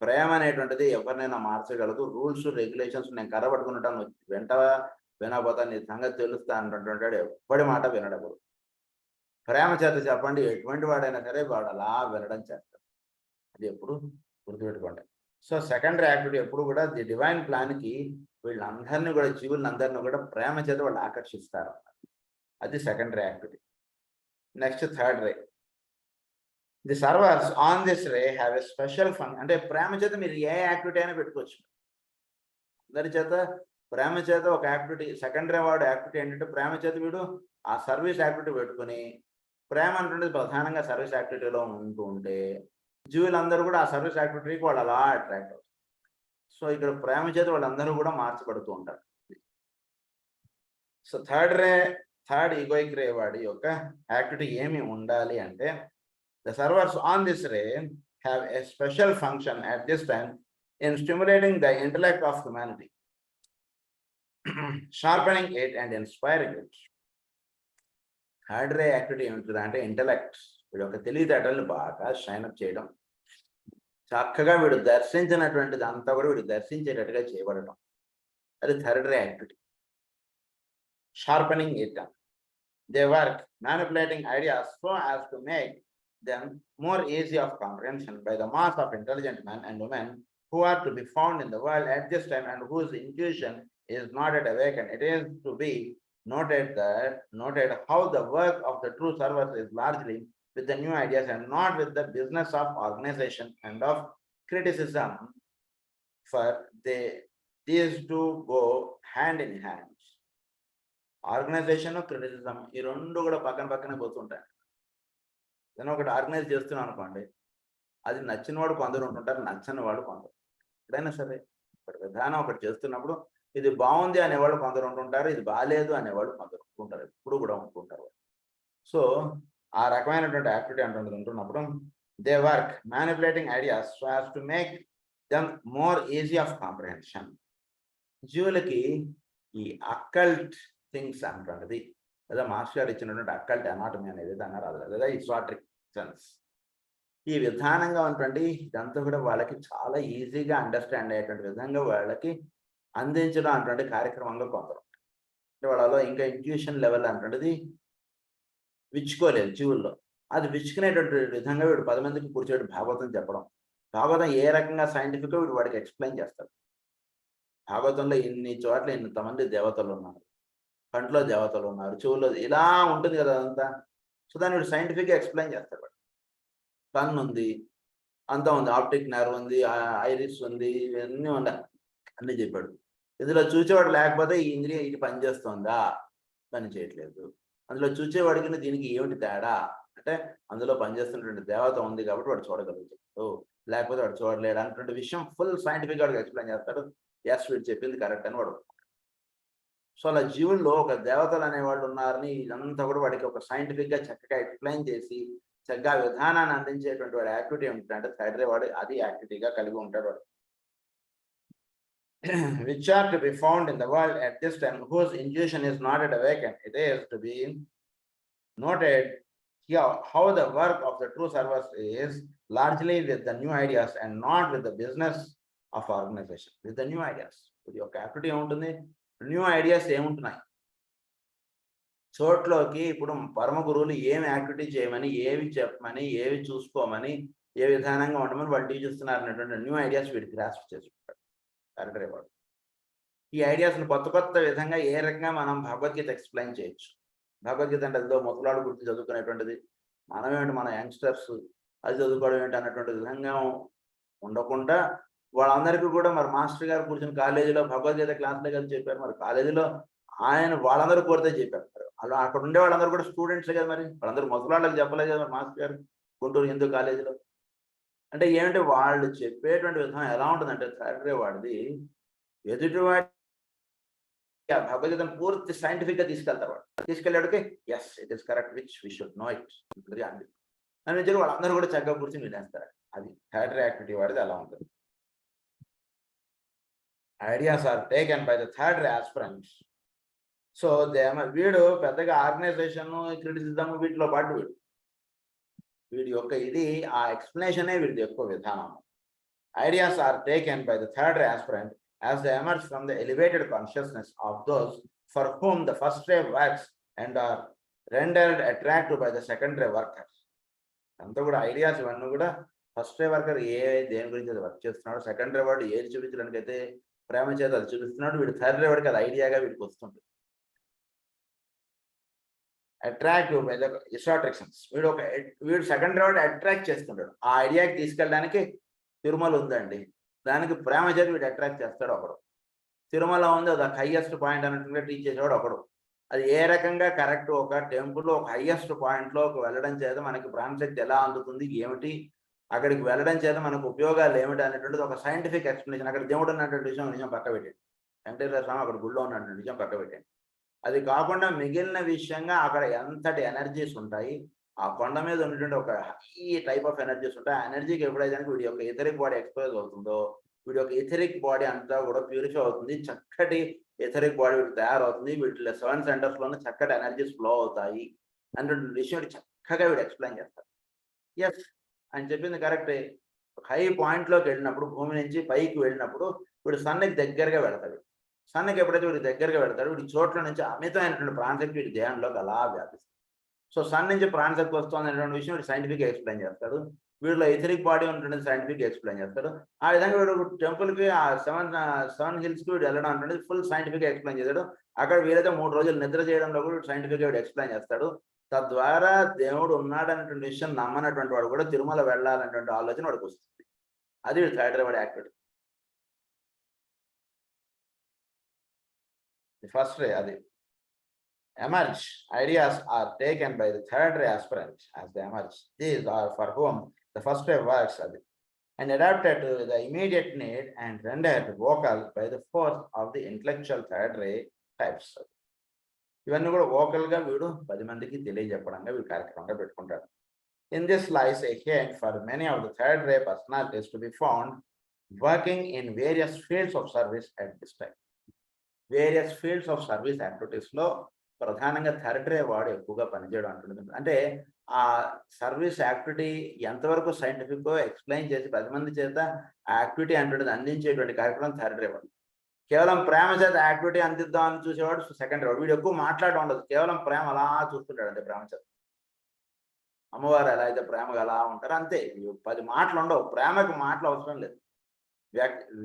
ప్రేమ అనేటువంటిది ఎవరినైనా మార్చగలదు. రూల్స్ రెగ్యులేషన్స్ నేను కర్రబట్టుకుంటాను వెంట వినబోతా నీ సంగతి తెలుస్తా అంటుంటాడు. ఎప్పటి మాట వినడప్పుడు. ప్రేమ చేత చెప్పండి ఎటువంటి వాడైనా సరే వాడు అలా వినడం చేస్తాడు. అది ఎప్పుడు గుర్తుపెట్టుకోండి. సో సెకండరీ యాక్టివిటీ ఎప్పుడు కూడా ది డివైన్ ప్లాన్కి వీళ్ళందరినీ కూడా జీవులందరినీ కూడా ప్రేమ చేత వాళ్ళు ఆకర్షిస్తారు. అది secondary activity. Next third ray. The servers on this ray have a special function. అంటే ప్రేమ చేత మీరు ఏ యాక్టివిటీ అయినా పెట్టుకోవచ్చు. అందరి చేత ప్రేమ చేత ఒక యాక్టివిటీ. సెకండరీ వాడు యాక్టివిటీ ఏంటంటే ప్రేమ చేత వీడు ఆ సర్వీస్ యాక్టివిటీ పెట్టుకుని, ప్రేమ అంటుండేది ప్రధానంగా సర్వీస్ యాక్టివిటీలో ఉంటూ ఉంటే జీవులందరూ కూడా ఆ సర్వీస్ యాక్టివిటీకి వాళ్ళు అలా అట్రాక్ట్ అవుతారు. సో ఇక్కడ ప్రేమ చేత వాళ్ళందరూ కూడా మార్చబడుతూ ఉంటారు. సో థర్డ్ ఈగోయిక్ రే వాడి యొక్క యాక్టివిటీ ఏమి ఉండాలి అంటే the servers on this ray have a special function at this time in stimulating the intellect of humanity, sharpening it and inspiring it. Third ray activity ఏమిటంటే ఇంటలెక్ట్, వీడు ఒక తెలివితేటలను బాగా షైనప్ చేయడం, చక్కగా వీడు దర్శించినటువంటిది అంతా కూడా వీడు దర్శించేటట్టుగా చేయబడటం. అది third ray activity. Sharpening it. They work manipulating ideas so as to make them more easy of comprehension by the mass of intelligent men and women who are to be found in the world at this time and whose intuition is not yet awakened. It is to be noted how the work of the true servers is largely with the new ideas and not with the business of organization and of criticism, for these two go hand in hand. Organisation criticism ఈ రెండు కూడా పక్కన పోతుంటాయి. నేను ఒకటి organise చేస్తున్నాను అనుకోండి, అది నచ్చిన వాడు కొందరు ఉంటుంటారు, నచ్చని వాడు కొందరు. ఎప్పుడైనా సరే ఒకటి విధానం ఒకటి చేస్తున్నప్పుడు ఇది బాగుంది అనేవాళ్ళు కొందరు ఉంటుంటారు, ఇది బాగాలేదు అనేవాళ్ళు కొందరు ఉంటుంటారు, ఎప్పుడు కూడా ఉంటుంటారు. సో ఆ రకమైనటువంటి యాక్టివిటీ ఉంటున్నప్పుడు they work manipulating ideas so as to make them more easy of comprehension. జీవులకి ఈ అకల్ట్ థింగ్స్ అంటున్నది లేదా మాస్టర్ గారు ఇచ్చినటువంటి అకల్ట్ అనాటమీ అనేది అన్నారు, లేదా ఈసోటరిక్ సెన్స్, ఈ విధానంగా ఉన్నటువంటి ఇదంతా కూడా వాళ్ళకి చాలా ఈజీగా అండర్స్టాండ్ అయ్యేటువంటి విధంగా వాళ్ళకి అందించడం అటువంటి కార్యక్రమంలో కొందరు అంటే వాళ్ళలో ఇంకా ఇంట్యూషన్ లెవెల్ అంటున్నది విచ్చుకోలేదు జీవుల్లో. అది విచ్చుకునేటువంటి విధంగా వీడు 10 మందికి కూర్చోటి భాగవతం చెప్పడం. భాగవతం ఏ రకంగా సైంటిఫిక్గా వీడు వాడికి ఎక్స్ప్లెయిన్ చేస్తాడు. భాగవతంలో ఇన్ని చోట్ల ఇంతమంది దేవతలు ఉన్నారు, కంట్లో దేవతలు ఉన్నారు, చెవుల్లో ఇలా ఉంటుంది కదా అదంతా. సో దాన్ని వీడు సైంటిఫిక్గా ఎక్స్ప్లెయిన్ చేస్తాడు. వాడు కన్ను ఉంది, అంతా ఉంది, ఆప్టిక్ నర్వ్ ఉంది, ఐరిస్ ఉంది, ఇవన్నీ ఉండాలి అన్నీ చెప్పాడు. ఇందులో చూసేవాడు లేకపోతే ఈ ఇంద్రియం ఇది పనిచేస్తుందా, పని చేయట్లేదు. అందులో చూసేవాడికి దీనికి ఏమిటి తేడా అంటే అందులో పనిచేస్తున్నటువంటి దేవత ఉంది కాబట్టి వాడు చూడగలుగుతాడు, లేకపోతే వాడు చూడలేడు అన్నటువంటి విషయం ఫుల్ సైంటిఫిక్గా వాడికి ఎక్స్ప్లెయిన్ చేస్తాడు. ఎస్ వీడు చెప్పింది కరెక్ట్ అని వాడు. సో అలా జీవుల్లో ఒక దేవతలు అనేవాళ్ళు ఉన్నారని ఇదంతా కూడా వాడికి ఒక సైంటిఫిక్గా చక్కగా ఎక్స్ప్లెయిన్ చేసి చక్కగా విధానాన్ని అందించేటువంటి వాడు యాక్టివిటీ ఏమిటంటే థర్డ్ రే వాడు అది యాక్టివిటీగా కలిగి ఉంటాడు వాడు. which are to be found in the world at this time whose intuition is not yet awakened. It is to be noted here how the work of the true servers is largely with the new ideas and not with the business of organization. With the new ideas, ఇది ఒక activity ఏముంటుంది, new ideas ఏముంటున్నాయి చోట్లోకి. ఇప్పుడు పరమ గురువులు ఏమి activity చేయమని, ఏవి చెప్పమని, ఏవి చూసుకోమని, ఏ విధానంగా ఉండమని వాళ్ళు టీచ్ చేస్తున్నారు అనేటువంటి న్యూ ఐడియాస్ వీడికి గ్రాస్ప్ చేసుకుంటాడు థర్డ్ వాడు. ఈ ఐడియాస్ని కొత్త విధంగా ఏ రకంగా మనం భగవద్గీత ఎక్స్ప్లెయిన్ చేయొచ్చు. భగవద్గీత అంటే అదిలో ముసలాడు గురించి చదువుకునేటువంటిది, మనమేంటి మన యంగ్స్టర్స్ అది చదువుకోవడం ఏంటి అన్నటువంటి విధంగా ఉండకుండా వాళ్ళందరికీ కూడా మరి మాస్టర్ గారు కూర్చొని కాలేజీలో భగవద్గీత క్లాసులే కదా చెప్పారు. మరి కాలేజీలో ఆయన వాళ్ళందరూ కోరితే చెప్పారు. అలా అక్కడ ఉండే వాళ్ళందరూ కూడా స్టూడెంట్స్ కదా, మరి వాళ్ళందరూ ముసలాళ్ళకి చెప్పలేదు కదా మాస్టర్ గారు గుంటూరు హిందూ కాలేజీలో. అంటే ఏమంటే వాళ్ళు చెప్పేటువంటి విధానం ఎలా ఉంటుందంటే థర్డ్ రే వాడిది ఎదుటివాడి భగవద్గీతను పూర్తి సైంటిఫిక్గా తీసుకెళ్తారు. వాడు తీసుకెళ్ళాడికి yes it is correct which we should know it అని వాళ్ళందరూ కూడా చక్కగా కూర్చొని వినేస్తారు. అది థర్డ్ రే యాక్టివిటీ వాడిది అలా ఉంటుంది. ideas are taken by the third ray aspirants. So వీడు పెద్దగా ఆర్గనైజేషన్ క్రిటిసిజం వీటిలో పాటు వీడి యొక్క ఇది ఆ ఎక్స్ప్లెనేషనే వీడిది ఎక్కువ విధానం. Ideas are taken by the third ray aspirant as they emerge from the elevated consciousness of those for whom the first ray works and are rendered attractive by the second ray workers. అంతా కూడా ideas ఇవన్నీ కూడా first రే worker దేని గురించి అది work చేస్తున్నాడు, second ray వాడు ఏది చూపించడానికి అయితే ప్రేమ చేత అది చూపిస్తున్నాడు, వీడు థర్డ్ రే వాడికి అది ఐడియాగా వీడికి వస్తుంది. Attractive by the esoteric sense. వీడు సెకండ్ రే వాడు అట్రాక్ట్ చేస్తుంటాడు. ఆ ఐడియాకి తీసుకెళ్ళడానికి తిరుమల ఉందండి, దానికి ప్రేమ చేతి వీడు అట్రాక్ట్ చేస్తాడు ఒకడు. తిరుమల ఉంది, అది హైయెస్ట్ పాయింట్ అన్నట్టుగా టీచ్ చేసేవాడు ఒకడు. అది ఏ రకంగా కరెక్ట్, ఒక టెంపుల్ ఒక హైయెస్ట్ పాయింట్లోకి వెళ్ళడం చేత మనకి ప్రాణశక్తి ఎలా అందుతుంది, ఏమిటి అక్కడికి వెళ్ళడం చేత మనకు ఉపయోగాలు ఏమిటి అనేటువంటిది ఒక సైంటిఫిక్ ఎక్స్ప్లెనేషన్. అక్కడ దేవుడు ఉన్నటువంటి నిజం పక్క పెట్టండి, వెంకటేశ్వర స్వామి అక్కడ గుళ్ళో ఉన్నటువంటి నిజం పక్క పెట్టండి. అది కాకుండా మిగిలిన విషయంగా అక్కడ ఎంతటి ఎనర్జీస్ ఉంటాయి, ఆ కొండ మీద ఉన్నటువంటి ఒక హై టైప్ ఆఫ్ ఎనర్జీస్ ఉంటాయి. ఆ ఎనర్జీకి ఎప్పుడైతే వీడి యొక్క ఎథరిక్ బాడీ ఎక్స్పోజ్ అవుతుందో వీడి యొక్క ఎథరిక్ బాడీ అంతా కూడా ప్యూరిఫై అవుతుంది, చక్కటి ఎథరిక్ బాడీ వీడు తయారవుతుంది, వీటిలో 7 సెంటర్స్లోనే చక్కటి ఎనర్జీస్ ఫ్లో అవుతాయి అన్నటువంటి విషయం చక్కగా వీడు ఎక్స్ప్లెయిన్ చేస్తారు. ఎస్ అని చెప్పింది కరెక్టే. హై పాయింట్లోకి వెళ్ళినప్పుడు, భూమి నుంచి పైకి వెళ్ళినప్పుడు వీడు సన్నికి దగ్గరగా వెళతాడు. సన్నికి ఎప్పుడైతే వీడికి దగ్గరగా వెళతాడు, వీడి చోట్ల నుంచి అమితమైనటువంటి ప్రాణశక్తి వీడి దేహంలోకి అలా వ్యాపిస్తుంది. సో సన్ నుంచి ప్రాణశక్తి వస్తుంది అనేటువంటి విషయం వీడు సైంటిఫిక్గా ఎక్స్ప్లెయిన్ చేస్తాడు. వీడిలో ఎథరిక్ బాడీ ఉంటుంది సైంటిఫిక్గా ఎక్స్ప్లెయిన్ చేస్తాడు. ఆ విధంగా వీడు టెంపుల్కి ఆ సెవెన్ హిల్స్కి వీడు వెళ్ళడం ఉంటుంది ఫుల్ సైంటిఫిక్గా ఎక్స్ప్లెయిన్ చేస్తాడు. అక్కడ వీలైతే 3 రోజులు నిద్ర చేయడంలో కూడా సైంటిఫిక్గా వీడు ఎక్స్ప్లెయిన్ చేస్తాడు. తద్వారా దేవుడు ఉన్నాడనేటువంటి విషయం నమ్మనటువంటి వాడు కూడా తిరుమల వెళ్ళాలనేటువంటి ఆలోచన వాడికి వస్తుంది. అది థర్డ్ రే వాడి యాక్టివిటీ. ఫస్ట్ రే అది emerge. Ideas are taken by the third ray aspirants as they emerge. These are for whom the first ray works and adapted to the immediate need and rendered vocal by the force of the intellectual third ray types. ఇవన్నీ కూడా vocal గా వీడు 10 మందికి తెలియజెప్పడంగా వీడు కార్యక్రమంగా పెట్టుకుంటాడు. In this lies a hint for many of the third ray personalities to be found working in various fields of service at this time. Various fields of service activities లో ప్రధానంగా థర్డ్ రే వాడు ఎక్కువగా పనిచేయడం అంటుంది. అంటే ఆ సర్వీస్ యాక్టివిటీ ఎంతవరకు scientific explain చేసి 10 మంది చేత ఆ యాక్టివిటీ అంటున్నది అందించేటువంటి కార్యక్రమం థర్డ్ రే వాడు. కేవలం ప్రేమ చేత యాక్టివిటీ అందిద్దామని చూసేవాడు సెకండ్ రే వాడు. వీడు ఎక్కువ మాట్లాడడం ఉండదు, కేవలం ప్రేమ అలా చూస్తుంటాడు అంతే. ప్రేమ చేత అమ్మవారు ఎలా అయితే ప్రేమగా అలా ఉంటారు అంతే. 10 మాటలు ఉండవు, ప్రేమకు మాటలు అవసరం లేదు,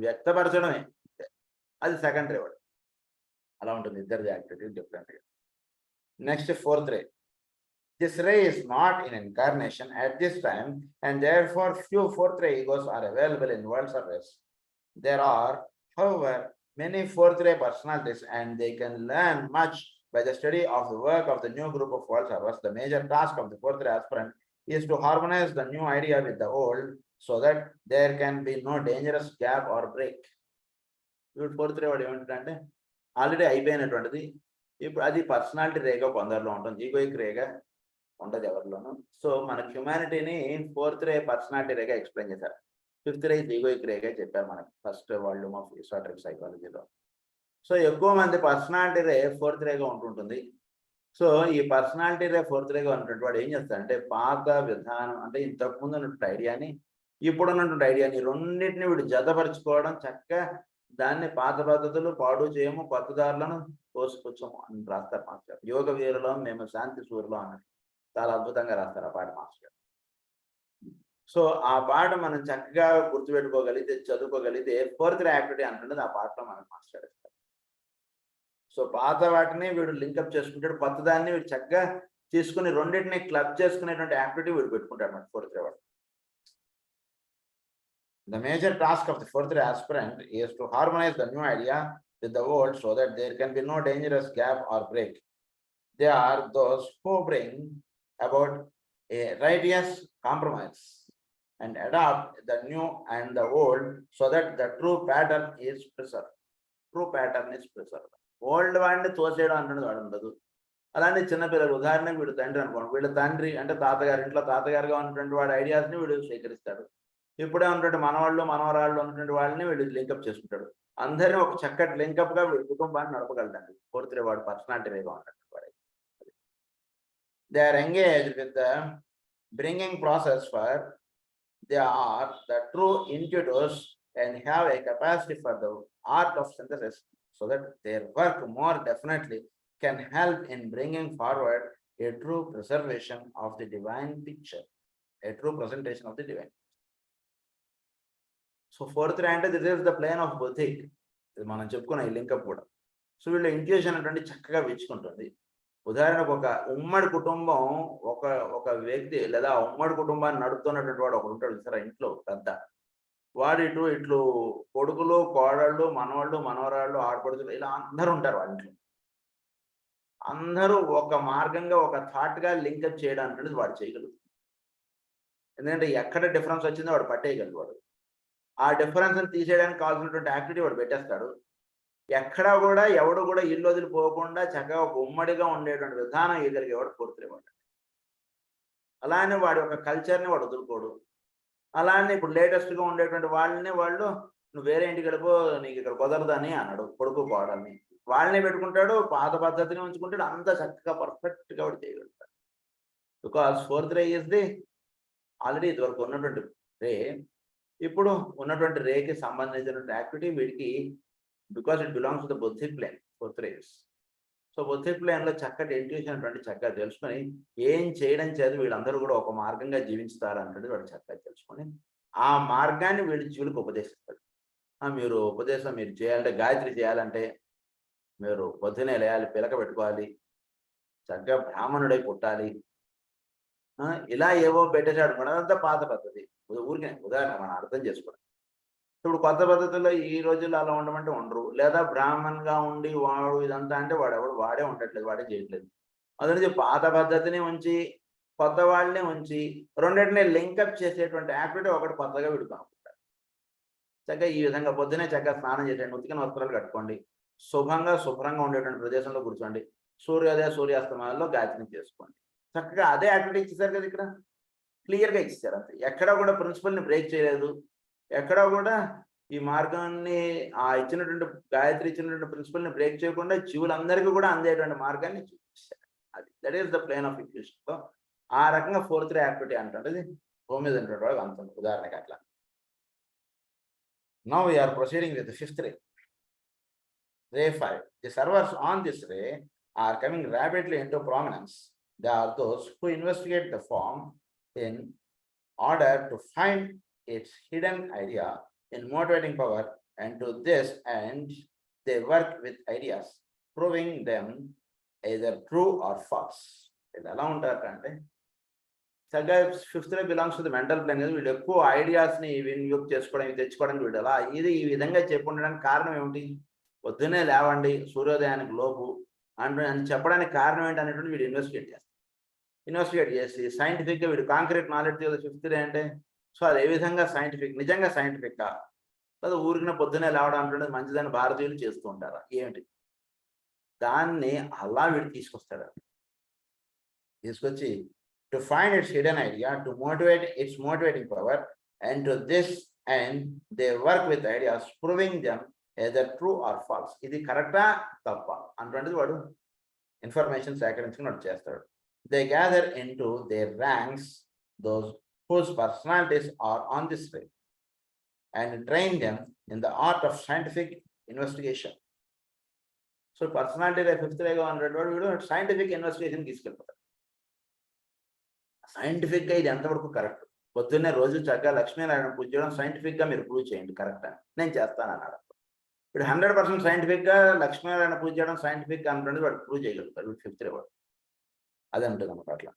వ్యక్తపరచడమే. అది సెకండ్ రే వాడు. అలా ఉంటుంది ఇద్దరిది యాక్టివిటీ డిఫరెంట్గా. Next, fourth ray. This ray is not in incarnation at this time, and therefore few fourth ray egos are available in world service. There are, however, many fourth ray personalities, and they can learn much by the study of the work of the new group of world servers. The major task of the fourth ray aspirant is to harmonize the new idea with the old, so that there can be no dangerous gap or break. Fourth ray ఏమంటుందంటే already అయిపోయినటువంటిది, ఇప్పుడు అది personality Rega కొందరిలో ఉంటుంది, egoic Rega ఉండదు ఎవరిలోనూ. So మన హ్యుమానిటీని fourth రే personality Rega explain చేశారు. Fifth రే egoic Rega చెప్పారు మనకి ఫస్ట్ వాల్యూమ్ ఆఫ్ ఎసోటెరిక్ సైకాలజీలో. సో ఎక్కువ మంది పర్సనాలిటీ రే ఫోర్త్ రేగా ఉంటుంటుంది. సో ఈ పర్సనాలిటీ రే ఫోర్త్ రేగా ఉన్నటువంటి వాడు ఏం చేస్తాడంటే పాత విధానం అంటే ఇంతకుముందు ఉన్నటువంటి ఐడియాని ఇప్పుడు ఉన్నటువంటి ఐడియాని రెండింటిని వీడు జతపరుచుకోవడం, చక్కగా దాన్ని పాత పద్ధతులు పాడు చేయము, కొత్త దారులను కోసుకొచ్చాము అని రాస్తారు మాస్టర్. యోగ వీరులో మేము శాంతి సూర్యులో అన్నట్టు చాలా అద్భుతంగా రాస్తారు ఆ పాట మాస్టర్. సో ఆ పాట మనం చక్కగా గుర్తుపెట్టుకోగలిగితే, చదువుకోగలిగితే ఫోర్త్ రే యాక్టివిటీ అంటున్నది ఆ పాటలో మనకు మాస్టర్ ఇస్తారు. సో పాత వాటిని వీడు లింకప్ చేసుకుంటాడు, కొత్త దాన్ని వీడు చక్కగా తీసుకుని రెండింటిని క్లబ్ చేసుకునేటువంటి యాక్టివిటీ వీడు పెట్టుకుంటాడు మన ఫోర్త్ రే వాడు. The major task of the fourth ray aspirant is to harmonize the new idea with the old, so that there can be no dangerous gap or break. They are those who bring about a righteous compromise and adopt the new and the old, so that the true pattern is preserved. True pattern is preserved. Old వాడిని తోసేయడం అంటున్నది వాడు ఉండదు. అలానే చిన్నపిల్లలు ఉదాహరణకు వీడు తండ్రి అనుకోండి, వీళ్ళ తండ్రి అంటే తాతగారు, ఇంట్లో తాతగారుగా ఉన్నటువంటి వాడి ఐడియాస్ని వీడు స్వీకరిస్తాడు. ఇప్పుడే ఉన్నటువంటి మనవాళ్ళు మనవరాళ్ళు ఉన్నటువంటి వాళ్ళని వీళ్ళు లింకప్ చేసుకుంటాడు. అందరినీ ఒక చక్కటి లింకప్గా వీడి కుటుంబాన్ని నడపగలడండి. ఫోర్త్ రే వాడు పర్సనాలిటీ వేగా ఉన్నట్టు వాడు. They are engaged with the bringing process for they are the true intuitors and have a capacity for the art of synthesis so that their work more definitely can help in bringing forward a true preservation of the divine picture, a true presentation of the divine. So fourth ray అంటే this is the plane of Buddhic. ఇది మనం చెప్పుకున్న ఈ link up కూడా. So వీళ్ళ intuition అంటే చక్కగా వీచుకుంటుంది. ఉదాహరణకు ఒక ఉమ్మడి కుటుంబం ఒక ఒక వ్యక్తి లేదా ఉమ్మడి కుటుంబాన్ని నడుపుతున్నటువంటి వాడు ఒకడు ఉంటాడు సరే ఇంట్లో పెద్ద వాడు ఇట్లు కొడుకులు కోడళ్ళు మనవాళ్ళు మనవరాళ్ళు ఆడపడుచులు ఇలా అందరూ ఉంటారు వాళ్ళ ఇంట్లో. అందరూ ఒక మార్గంగా ఒక థాట్గా లింకప్ చేయడానికి వాడు చేయగలుగుతాడు. ఎందుకంటే ఎక్కడ డిఫరెన్స్ వచ్చిందో వాడు పట్టేయగలడు. వాడు ఆ డిఫరెన్స్ తీసేయడానికి కావాల్సినటువంటి యాక్టివిటీ వాడు పెట్టేస్తాడు. ఎక్కడా కూడా ఎవడు కూడా ఇల్లు వదిలిపోకుండా చక్కగా ఒక ఉమ్మడిగా ఉండేటువంటి విధానం ఎగలిగేవాడు ఫోర్త్ రే వాడు. అలానే వాడి యొక్క కల్చర్ని వాడు వదులుకోడు. అలానే ఇప్పుడు లేటెస్ట్గా ఉండేటువంటి వాళ్ళని వాళ్ళు నువ్వు వేరే ఇంటికి వెళ్ళిపో నీకు ఇక్కడ కుదరదని అన్నాడు కొడుకు కోడల్ని. వాళ్ళని పెట్టుకుంటాడు, పాత పద్ధతిని ఉంచుకుంటాడు, అంత చక్కగా పర్ఫెక్ట్గా వాడు చేయగలుగుతాడు. Because fourth ray is the already ఇదివరకు ఉన్నటువంటి రే, ఇప్పుడు ఉన్నటువంటి రేకి సంబంధించినటువంటి యాక్టివిటీ వీడికి because it belongs to the buddhic plane fourth rays. So buddhic ప్లేన్లో చక్కటి ఇంట్యూషన్ అటువంటి చక్కగా తెలుసుకొని ఏం చేయడం చేత వీళ్ళందరూ కూడా ఒక మార్గంగా జీవించుతారు అన్నది వాడు చక్కగా తెలుసుకొని ఆ మార్గాన్ని వీడి జీవులకు ఉపదేశిస్తాడు. మీరు ఉపదేశం మీరు చేయాలంటే గాయత్రి చేయాలంటే మీరు పొద్దునే లేయాలి, పిలక పెట్టుకోవాలి, చక్కగా బ్రాహ్మణుడై పుట్టాలి, ఇలా ఏవో పెట్టేశాడు కూడా అదంతా పాత పద్ధతి. ఊరికే ఉదాహరణ మనం అర్థం చేసుకోవడం. ఇప్పుడు కొత్త పద్ధతుల్లో ఈ రోజుల్లో అలా ఉండమంటే ఉండరు. లేదా బ్రాహ్మణ్గా ఉండి వాడు ఇదంతా అంటే వాడే ఉండట్లేదు, వాడే చేయట్లేదు. అందుకని పాత పద్ధతిని ఉంచి కొత్త వాళ్ళని ఉంచి రెండింటిని లింకప్ చేసేటువంటి యాక్టివిటీ ఒకటి కొత్తగా విడుకోనుకుంటారు. చక్కగా ఈ విధంగా పొద్దునే చక్కగా స్నానం చేసేయండి, ఉతికిన వస్త్రాలు కట్టుకోండి, శుభ్రంగా ఉండేటువంటి ప్రదేశంలో కూర్చోండి, సూర్యోదయ సూర్యాస్తమాయాల్లో గాయత్రి చేసుకోండి. చక్కగా అదే యాక్టివిటీ ఇచ్చేసారు కదా, ఇక్కడ క్లియర్గా ఇచ్చేసారు. అంతే, ఎక్కడా కూడా ప్రిన్సిపల్ని బ్రేక్ చేయలేదు. ఎక్కడా కూడా ఈ మార్గాన్ని ఇచ్చినటువంటి గాయత్రి ఇచ్చినటువంటి ప్రిన్సిపల్ని బ్రేక్ చేయకుండా జీవులందరికీ కూడా అందేటువంటి మార్గాన్ని చూపించారు. అది that is the plane of intuition. So ఆ రకంగా ఫోర్త్ రే యాక్టివిటీ అంటుంది భూమి మీద ఉన్నటువంటి వాళ్ళు అంటుంది. ఉదాహరణకి అట్లా. Now we are proceeding with fifth ray, ray 5. The servers on this ray are coming rapidly into prominence. They are those who investigate the form in order to find its hidden idea in motivating power, and to this end they work with ideas, proving them either true or false. ఇది ఎలా ఉంటారంటే సరిగ్గా fifth ray belongs to the mental plane. వీళ్ళు ఎక్కువ ఐడియాస్ని వినియోగం చేసుకోవడానికి తెచ్చుకోవడానికి వీడు అలా ఇది ఈ విధంగా చెప్పుండడానికి కారణం ఏమిటి? పొద్దున్నే లేవండి సూర్యోదయానికి లోపు అని చెప్పడానికి కారణం ఏంటి అనేటువంటి వీడు ఇన్వెస్టిగేట్ చేసి సైంటిఫిక్గా వీడు కాంక్రీట్ నాలెడ్జ్ కదా ఫిఫ్త్ రే అంటే. సో అది ఏ విధంగా సైంటిఫిక్, నిజంగా సైంటిఫిక్గా లేదా ఊరికిన పొద్దున్నే లేవడం అంటున్నది మంచిదని భారతీయులు చేస్తూ ఉంటారా ఏమిటి? దాన్ని అలా వీడు తీసుకొచ్చి to find its hidden idea, to motivate its motivating power, and to this and they work with ideas proving them either true or false. ఇది కరెక్టా తప్ప అటువంటిది వాడు ఇన్ఫర్మేషన్ సేకరించుకుని వాడు చేస్తాడు. They gather into their ranks those whose personalities are on this way and train them in the art of scientific investigation. So personality fifth ray వీడు scientific investigation తీసుకెళ్ళిపోతారు. సైంటిఫిక్గా ఇది ఎంతవరకు కరెక్ట్? పొద్దున్నే రోజు చక్కగా లక్ష్మీనారాయణ పూజ చేయడం సైంటిఫిక్గా మీరు ప్రూవ్ చేయండి కరెక్ట్ అని నేను చేస్తాను అన్నాడు. ఇప్పుడు 100% సైంటిఫిక్గా లక్ష్మీనారాయణ పూజ చేయడం సైంటిఫిక్గా అనుకుంటే వాడు ప్రూవ్ చేయగలుగుతాడు. వీడు ఫిఫ్త్ రే వాడు అదే ఉంటుంది అన్నమాట. అట్లా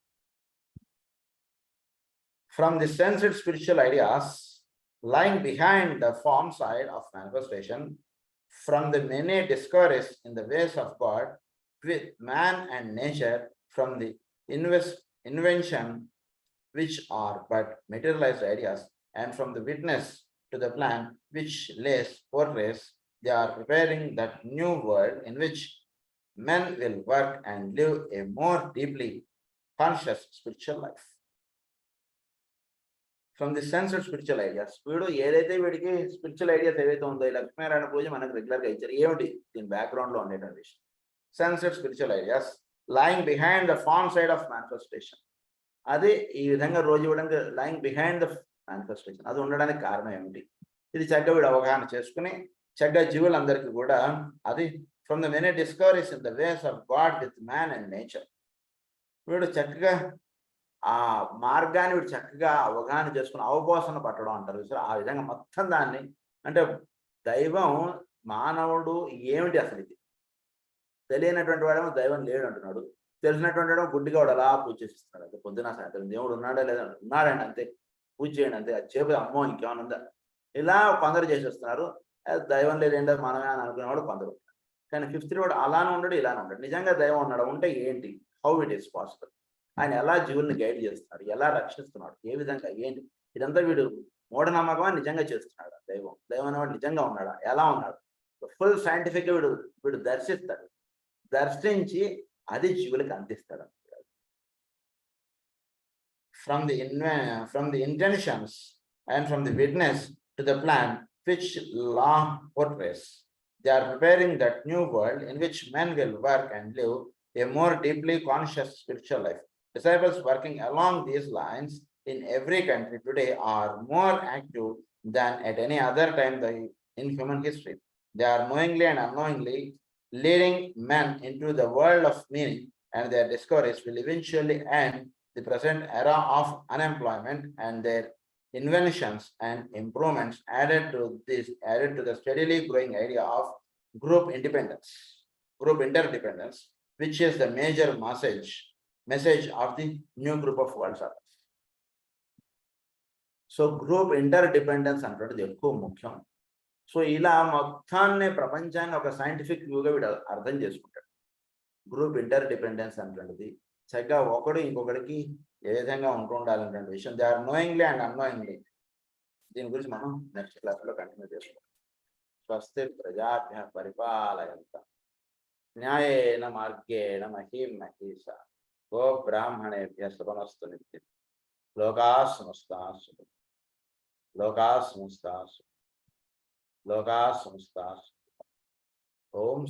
from the sensed spiritual ideas lying behind the form side of manifestation, from the many discoveries in the ways of God with man and nature, from the invention which are but materialized ideas, and from the witness to the plan which lays portrays, they are preparing that new world in which men will work and live a more deeply conscious spiritual life. From the sensed spiritual ideas. వీడు ఏదైతే వీడికి spiritual ideas ఏవైతే ఉందో ఈ లక్ష్మీనారాయణ పూజ మనకు రెగ్యులర్గా ఇచ్చారు. ఏమిటి దీని బ్యాక్గ్రౌండ్ లో ఉండేటువంటి విషయం? Sensed spiritual ideas lying behind the form side of manifestation. అది ఈ విధంగా రోజు ఇవ్వడానికి లయింగ్ బిహైండ్ ద మేనిఫెస్టేషన్, అది ఉండడానికి కారణం ఏమిటి? ఇది చక్కగా వీడు అవగాహన చేసుకుని చక్కగా జీవులందరికీ కూడా అది from the many discoveries in the ways of God with man and nature. వీడు చక్కగా ఆ మార్గాన్ని వీడు చక్కగా అవగాహన చేసుకుని అవపోసన పట్టడం అంటారు సార్. ఆ విధంగా మొత్తం దాన్ని అంటే దైవం మానవుడు ఏమిటి అసలు ఇది తెలియనటువంటి వాడేమో దైవం లేడు అంటున్నాడు, తెలిసినటువంటి వాడు గుడ్డిగా వాడు అలా పూజ చేసిస్తున్నాడు. అంటే పొద్దున సాయంత్రం దేవుడు ఉన్నాడా లేదా, ఉన్నాడండి అంతే, పూజ చేయండి అంతే. అది చేపి అమ్మో ఇంకేమైనా ఉందా, ఇలా కొందరు చేసేస్తున్నారు. దైవం లేదేంటో మనమే అని అనుకునేవాడు కొందరు. కానీ ఫిఫ్త్ వాడు అలానే ఉండడు ఇలానే ఉంటాడు. నిజంగా దైవం ఉన్నాడు ఉంటే ఏంటి, హౌ ఇట్ ఈస్ పాసిబుల్, ఆయన ఎలా జీవుల్ని గైడ్ చేస్తున్నాడు, ఎలా రక్షిస్తున్నాడు, ఏ విధంగా ఏంటి, ఇదంతా వీడు మూఢనమ్మకమా నిజంగా చేస్తున్నాడు? దైవం దైవం అనేవాడు నిజంగా ఉన్నాడా, ఎలా ఉన్నాడు, ఫుల్ సైంటిఫిక్ వీడు వీడు దర్శిస్తాడు. దర్శించి అది జీవులకు అందిస్తాడు. From the intentions and from the witness to the plan which law portrays, they are preparing that new world in which men will work and live a more deeply conscious spiritual life. Disciples working along these lines in every country today are more active than at any other time in human history. They are knowingly and unknowingly leading men into the world of meaning, and their discoveries will eventually end the present era of unemployment, and their inventions and improvements added to the steadily growing idea of group interdependence, which is the major message of the new group of world servants. So group interdependence అంటున్నది ఎక్కువ ముఖ్యం. So ఇలా మొత్తాన్ని ప్రపంచాన్ని ఒక scientific వ్యూగా వీడు అర్థం చేసుకుంటాడు. గ్రూప్ ఇంటర్డిపెండెన్స్ అంటున్నది చక్కగా ఒకడు ఇంకొకరికి ఏ విధంగా ఉంటూ ఉండాలనేటువంటి విషయం. They are knowingly and unknowingly. దీని గురించి మనం నెక్స్ట్ క్లాస్లో కంటిన్యూ చేసుకుంటాం. స్వస్తి ప్రజాభ్య పరిపాలయంత న్యాయేన మార్గేణ మహీం మహీషా గో బ్రాహ్మణేభ్య శుభమస్తు నిత్యం. లోకా సమస్తా ఓం